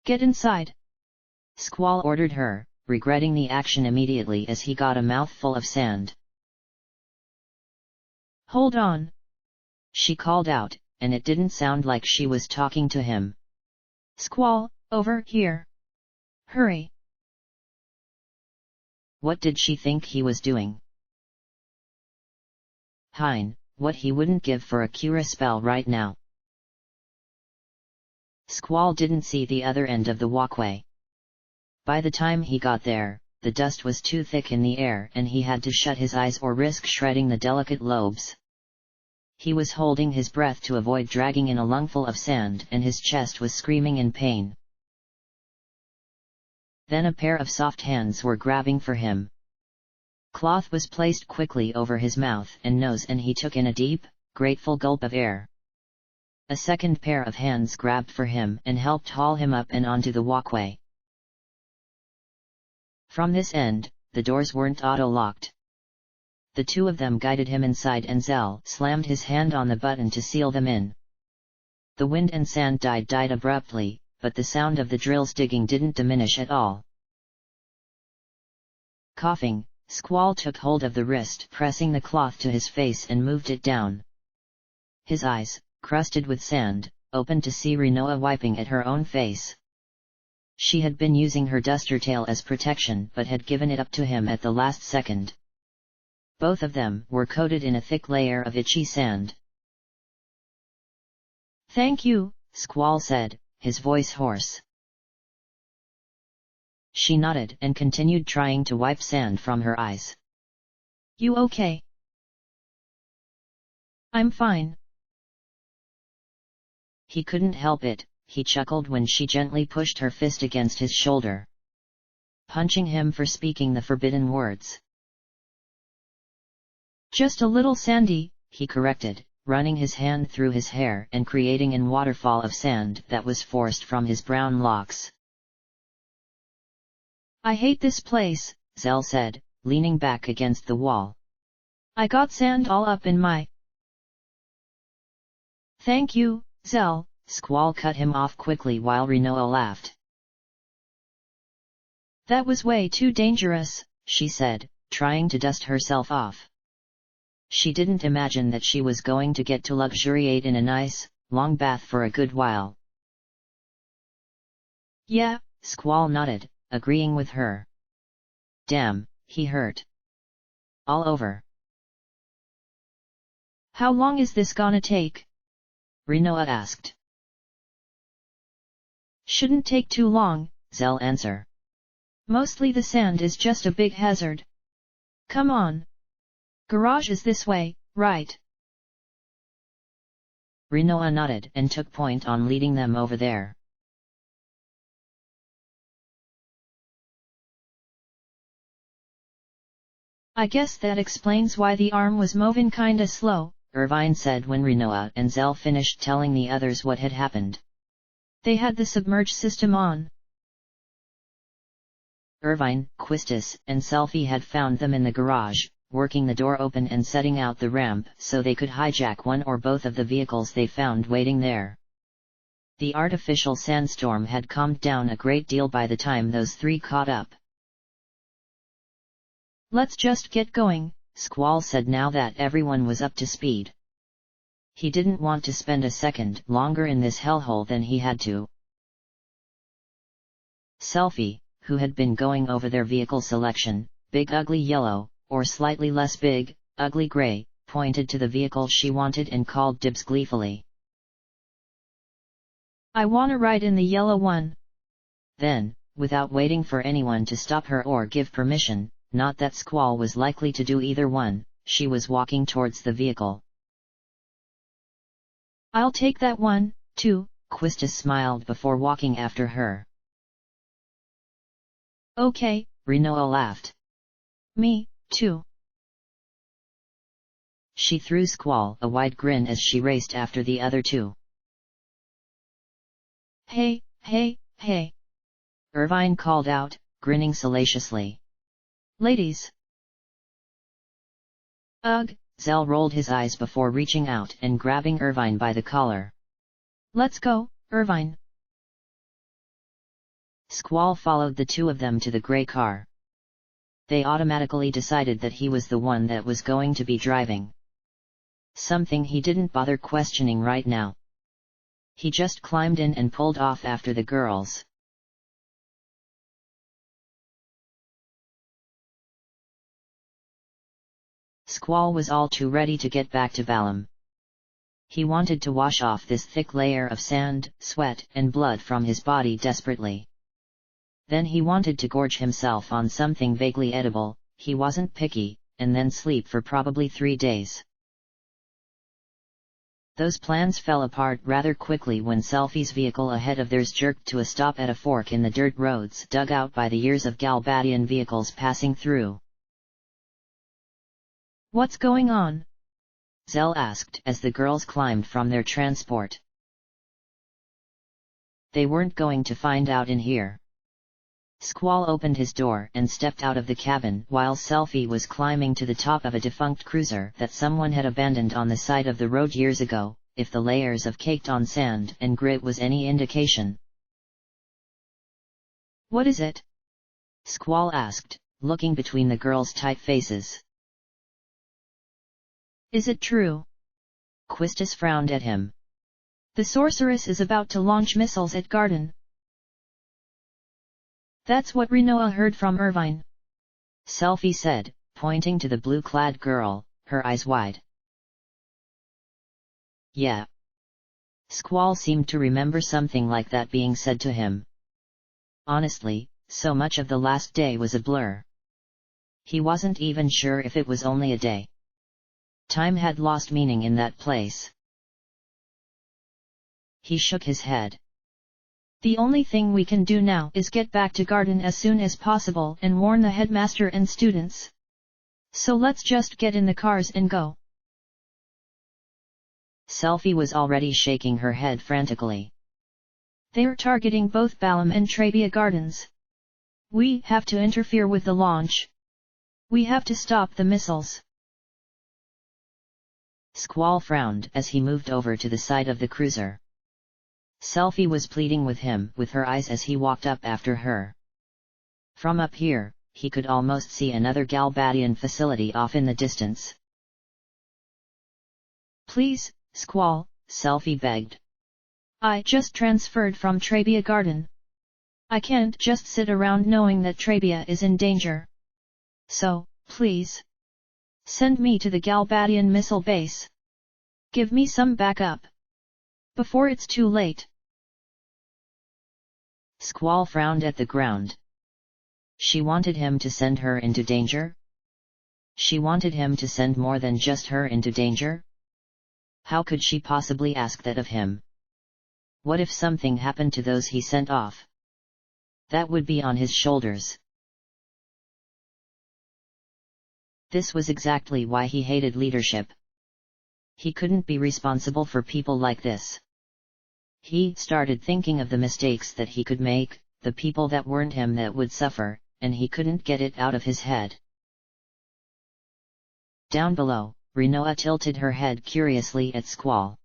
Get inside! Squall ordered her, regretting the action immediately as he got a mouthful of sand. Hold on! She called out, and it didn't sound like she was talking to him. Squall, over here! Hurry! What did she think he was doing? Hein, what he wouldn't give for a cura spell right now. Squall didn't see the other end of the walkway. By the time he got there, the dust was too thick in the air and he had to shut his eyes or risk shredding the delicate lobes. He was holding his breath to avoid dragging in a lungful of sand and his chest was screaming in pain. Then a pair of soft hands were grabbing for him. Cloth was placed quickly over his mouth and nose and he took in a deep, grateful gulp of air. A second pair of hands grabbed for him and helped haul him up and onto the walkway. From this end, the doors weren't auto-locked. The two of them guided him inside and Zell slammed his hand on the button to seal them in. The wind and sand died abruptly, but the sound of the drills digging didn't diminish at all. Coughing, Squall took hold of the wrist, pressing the cloth to his face and moved it down. His eyes, crusted with sand, opened to see Rinoa wiping at her own face. She had been using her duster tail as protection but had given it up to him at the last second. Both of them were coated in a thick layer of itchy sand. Thank you, Squall said, his voice hoarse. She nodded and continued trying to wipe sand from her eyes. You okay? I'm fine. He couldn't help it, he chuckled when she gently pushed her fist against his shoulder, punching him for speaking the forbidden words. Just a little sandy, he corrected, running his hand through his hair and creating an waterfall of sand that was forced from his brown locks. I hate this place, Zell said, leaning back against the wall. I got sand all up in my... Thank you, Zell, Squall cut him off quickly while Rinoa laughed. That was way too dangerous, she said, trying to dust herself off. She didn't imagine that she was going to get to luxuriate in a nice, long bath for a good while. Yeah, Squall nodded, agreeing with her. Damn, he hurt. All over. How long is this gonna take? Rinoa asked. Shouldn't take too long, Zell answered. Mostly the sand is just a big hazard. Come on. Garage is this way, right? Rinoa nodded and took point on leading them over there. I guess that explains why the arm was moving kinda slow, Irvine said when Rinoa and Zell finished telling the others what had happened. They had the submerge system on. Irvine, Quistis, and Selfie had found them in the garage, working the door open and setting out the ramp so they could hijack one or both of the vehicles they found waiting there. The artificial sandstorm had calmed down a great deal by the time those three caught up. Let's just get going, Squall said now that everyone was up to speed. He didn't want to spend a second longer in this hellhole than he had to. Selfie, who had been going over their vehicle selection, big ugly yellow, or slightly less big, ugly gray, pointed to the vehicle she wanted and called dibs gleefully. I wanna ride in the yellow one. Then, without waiting for anyone to stop her or give permission, not that Squall was likely to do either one, she was walking towards the vehicle. I'll take that one, too, Quistis smiled before walking after her. Okay, Rinoa laughed. Me, too. She threw Squall a wide grin as she raced after the other two. Hey, hey, hey! Irvine called out, grinning salaciously. Ladies! Ugh! Zell rolled his eyes before reaching out and grabbing Irvine by the collar. Let's go, Irvine! Squall followed the two of them to the gray car. They automatically decided that he was the one that was going to be driving. Something he didn't bother questioning right now. He just climbed in and pulled off after the girls. Squall was all too ready to get back to Balam. He wanted to wash off this thick layer of sand, sweat, and blood from his body desperately. Then he wanted to gorge himself on something vaguely edible, he wasn't picky, and then sleep for probably 3 days. Those plans fell apart rather quickly when Selfie's vehicle ahead of theirs jerked to a stop at a fork in the dirt roads dug out by the years of Galbadian vehicles passing through. What's going on? Zell asked as the girls climbed from their transport. They weren't going to find out in here. Squall opened his door and stepped out of the cabin while Selfie was climbing to the top of a defunct cruiser that someone had abandoned on the side of the road years ago, if the layers of caked-on sand and grit was any indication. What is it? Squall asked, looking between the girls' tight faces. Is it true? Quistis frowned at him. The sorceress is about to launch missiles at Garden. That's what Rinoa heard from Irvine. Selfie said, pointing to the blue-clad girl, her eyes wide. Yeah. Squall seemed to remember something like that being said to him. Honestly, so much of the last day was a blur. He wasn't even sure if it was only a day. Time had lost meaning in that place. He shook his head. The only thing we can do now is get back to Garden as soon as possible and warn the headmaster and students. So let's just get in the cars and go. Selfie was already shaking her head frantically. They're targeting both Balam and Trabia Gardens. We have to interfere with the launch. We have to stop the missiles. Squall frowned as he moved over to the side of the cruiser. Selfie was pleading with him with her eyes as he walked up after her. From up here, he could almost see another Galbadian facility off in the distance. Please, Squall, Selfie begged. I just transferred from Trabia Garden. I can't just sit around knowing that Trabia is in danger. So, please. Send me to the Galbadian missile base. Give me some backup. Before it's too late. Squall frowned at the ground. She wanted him to send her into danger? She wanted him to send more than just her into danger? How could she possibly ask that of him? What if something happened to those he sent off? That would be on his shoulders. This was exactly why he hated leadership. He couldn't be responsible for people like this. He started thinking of the mistakes that he could make, the people that weren't him that would suffer, and he couldn't get it out of his head. Down below, Rinoa tilted her head curiously at Squall.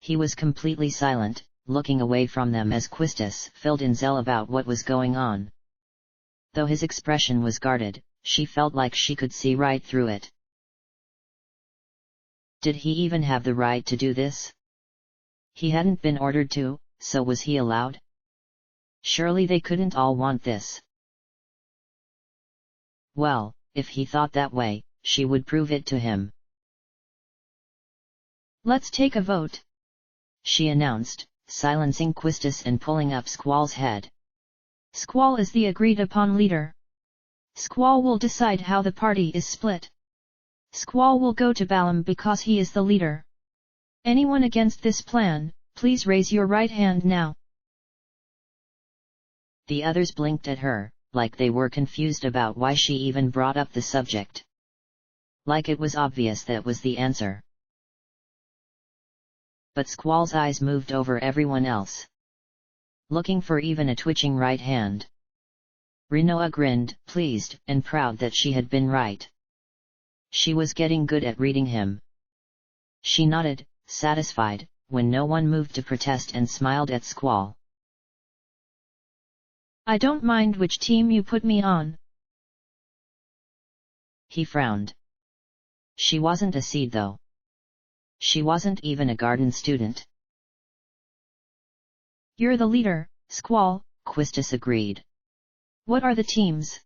He was completely silent, looking away from them as Quistis filled in Zell about what was going on. Though his expression was guarded, she felt like she could see right through it. Did he even have the right to do this? He hadn't been ordered to, so was he allowed? Surely they couldn't all want this. Well, if he thought that way, she would prove it to him. Let's take a vote, she announced, silencing Quistis and pulling up Squall's head. Squall is the agreed-upon leader. Squall will decide how the party is split. Squall will go to Balam because he is the leader. Anyone against this plan, please raise your right hand now. The others blinked at her, like they were confused about why she even brought up the subject. Like it was obvious that was the answer. But Squall's eyes moved over everyone else, looking for even a twitching right hand. Rinoa grinned, pleased and proud that she had been right. She was getting good at reading him. She nodded, satisfied, when no one moved to protest, and smiled at Squall. I don't mind which team you put me on. He frowned. She wasn't a seed though. She wasn't even a garden student. You're the leader, Squall, Quistis agreed. What are the teams?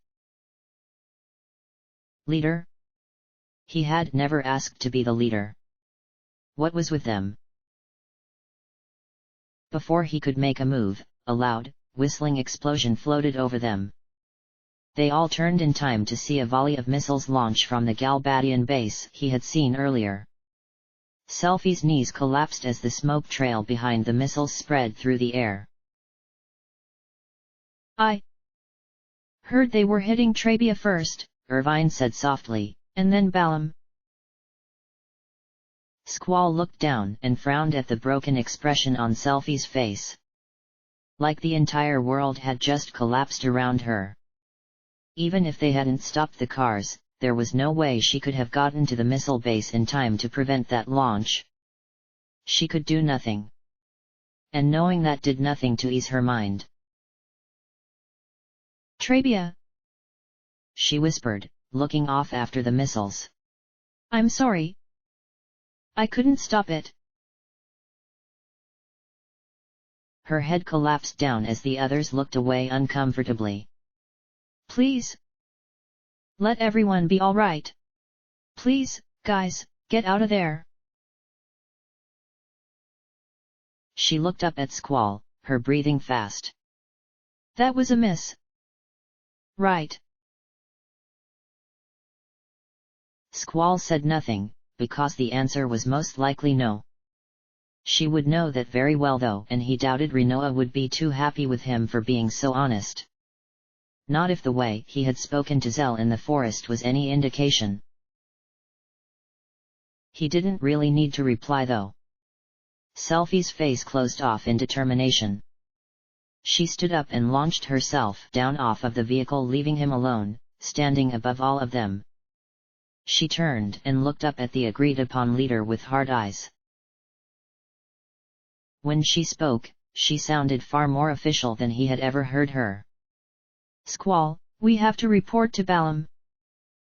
Leader? He had never asked to be the leader. What was with them? Before he could make a move, a loud, whistling explosion floated over them. They all turned in time to see a volley of missiles launch from the Galbadian base he had seen earlier. Selphie's knees collapsed as the smoke trail behind the missiles spread through the air. I heard they were hitting Trabia first, Irvine said softly, and then Balam. Squall looked down and frowned at the broken expression on Selphie's face. Like the entire world had just collapsed around her. Even if they hadn't stopped the cars, there was no way she could have gotten to the missile base in time to prevent that launch. She could do nothing. And knowing that did nothing to ease her mind. Trabia, she whispered, looking off after the missiles. I'm sorry. I couldn't stop it. Her head collapsed down as the others looked away uncomfortably. Please. Let everyone be all right. Please, guys, get out of there. She looked up at Squall, her breathing fast. That was a miss. Right. Squall said nothing, because the answer was most likely no. She would know that very well though, and he doubted Rinoa would be too happy with him for being so honest. Not if the way he had spoken to Zell in the forest was any indication. He didn't really need to reply though. Selphie's face closed off in determination. She stood up and launched herself down off of the vehicle, leaving him alone, standing above all of them. She turned and looked up at the agreed-upon leader with hard eyes. When she spoke, she sounded far more official than he had ever heard her. Squall, we have to report to Balam.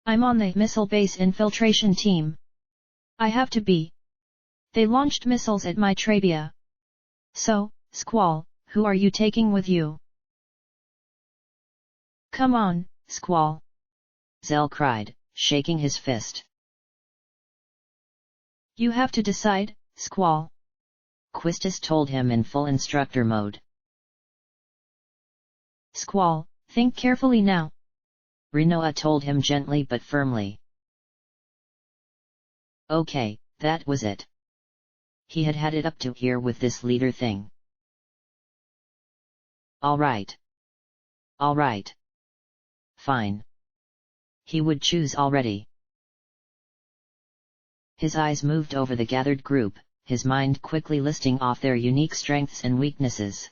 I'm on the missile base infiltration team. I have to be. They launched missiles at my Trabia. So, Squall, who are you taking with you? Come on, Squall! Zell cried, shaking his fist. You have to decide, Squall. Quistis told him in full instructor mode. Squall, think carefully now. Rinoa told him gently but firmly. Okay, that was it. He had had it up to here with this leader thing. All right. All right. Fine. He would choose already. His eyes moved over the gathered group, his mind quickly listing off their unique strengths and weaknesses.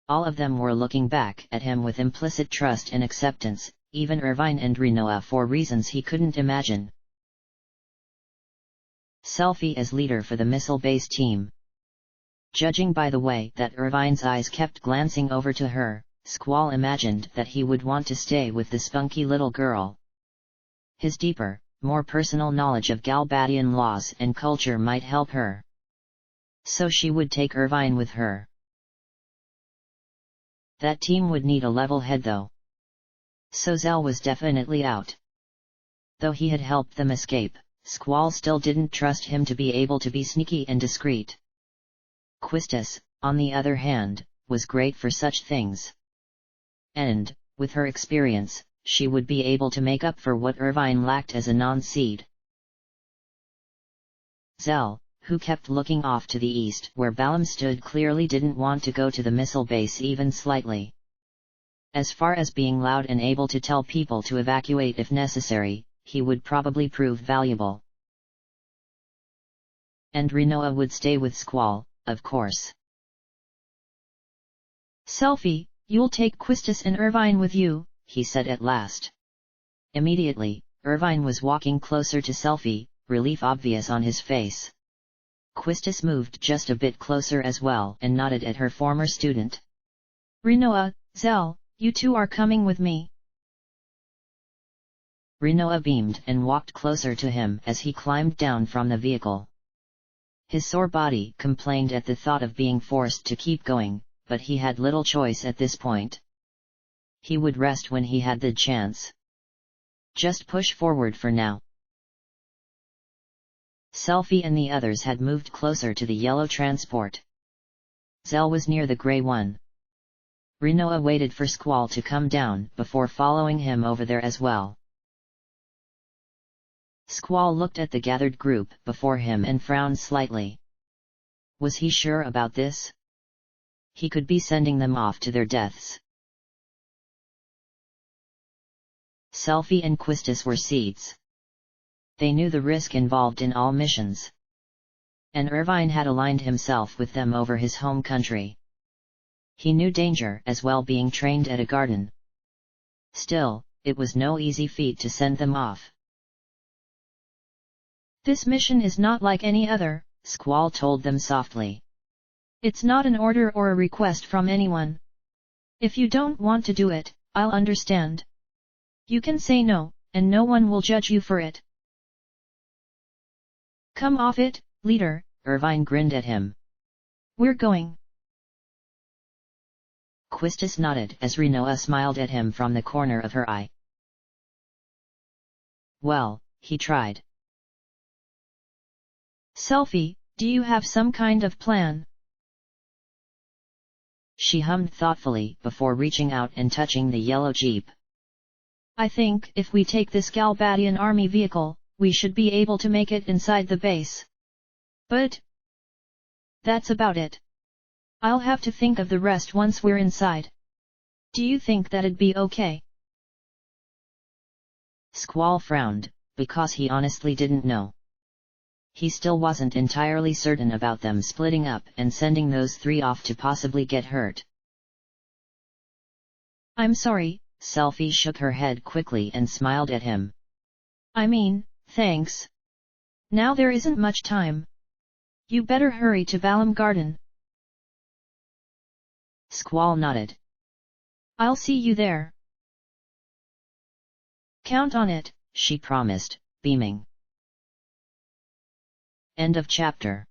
All of them were looking back at him with implicit trust and acceptance, even Irvine and Rinoa for reasons he couldn't imagine. Selfie as leader for the missile base team. Judging by the way that Irvine's eyes kept glancing over to her, Squall imagined that he would want to stay with the spunky little girl. His deeper, more personal knowledge of Galbadian laws and culture might help her. So she would take Irvine with her. That team would need a level head though. So Zell was definitely out. Though he had helped them escape, Squall still didn't trust him to be able to be sneaky and discreet. Quistis, on the other hand, was great for such things. And, with her experience, she would be able to make up for what Irvine lacked as a non-seed. Zell, who kept looking off to the east where Balam stood, clearly didn't want to go to the missile base even slightly. As far as being loud and able to tell people to evacuate if necessary, he would probably prove valuable. And Rinoa would stay with Squall, of course. Selfie, you'll take Quistis and Irvine with you, he said at last. Immediately, Irvine was walking closer to Selfie, relief obvious on his face. Quistis moved just a bit closer as well and nodded at her former student. Rinoa, Zell, you two are coming with me. Rinoa beamed and walked closer to him as he climbed down from the vehicle. His sore body complained at the thought of being forced to keep going, but he had little choice at this point. He would rest when he had the chance. Just push forward for now. Selfie and the others had moved closer to the yellow transport. Zell was near the grey one. Rinoa waited for Squall to come down before following him over there as well. Squall looked at the gathered group before him and frowned slightly. Was he sure about this? He could be sending them off to their deaths. Selfie and Quistis were seeds. They knew the risk involved in all missions. And Irvine had aligned himself with them over his home country. He knew danger as well, being trained at a garden. Still, it was no easy feat to send them off. This mission is not like any other, Squall told them softly. It's not an order or a request from anyone. If you don't want to do it, I'll understand. You can say no, and no one will judge you for it. Come off it, leader, Irvine grinned at him. We're going. Quistis nodded as Rinoa smiled at him from the corner of her eye. Well, he tried. Selfie, do you have some kind of plan? She hummed thoughtfully before reaching out and touching the yellow jeep. I think if we take this Galbadian army vehicle, we should be able to make it inside the base. But that's about it. I'll have to think of the rest once we're inside. Do you think that'd be okay? Squall frowned, because he honestly didn't know. He still wasn't entirely certain about them splitting up and sending those three off to possibly get hurt. I'm sorry, Selfie shook her head quickly and smiled at him. I mean, thanks. Now there isn't much time. You better hurry to Balam Garden. Squall nodded. I'll see you there. Count on it, she promised, beaming. End of chapter.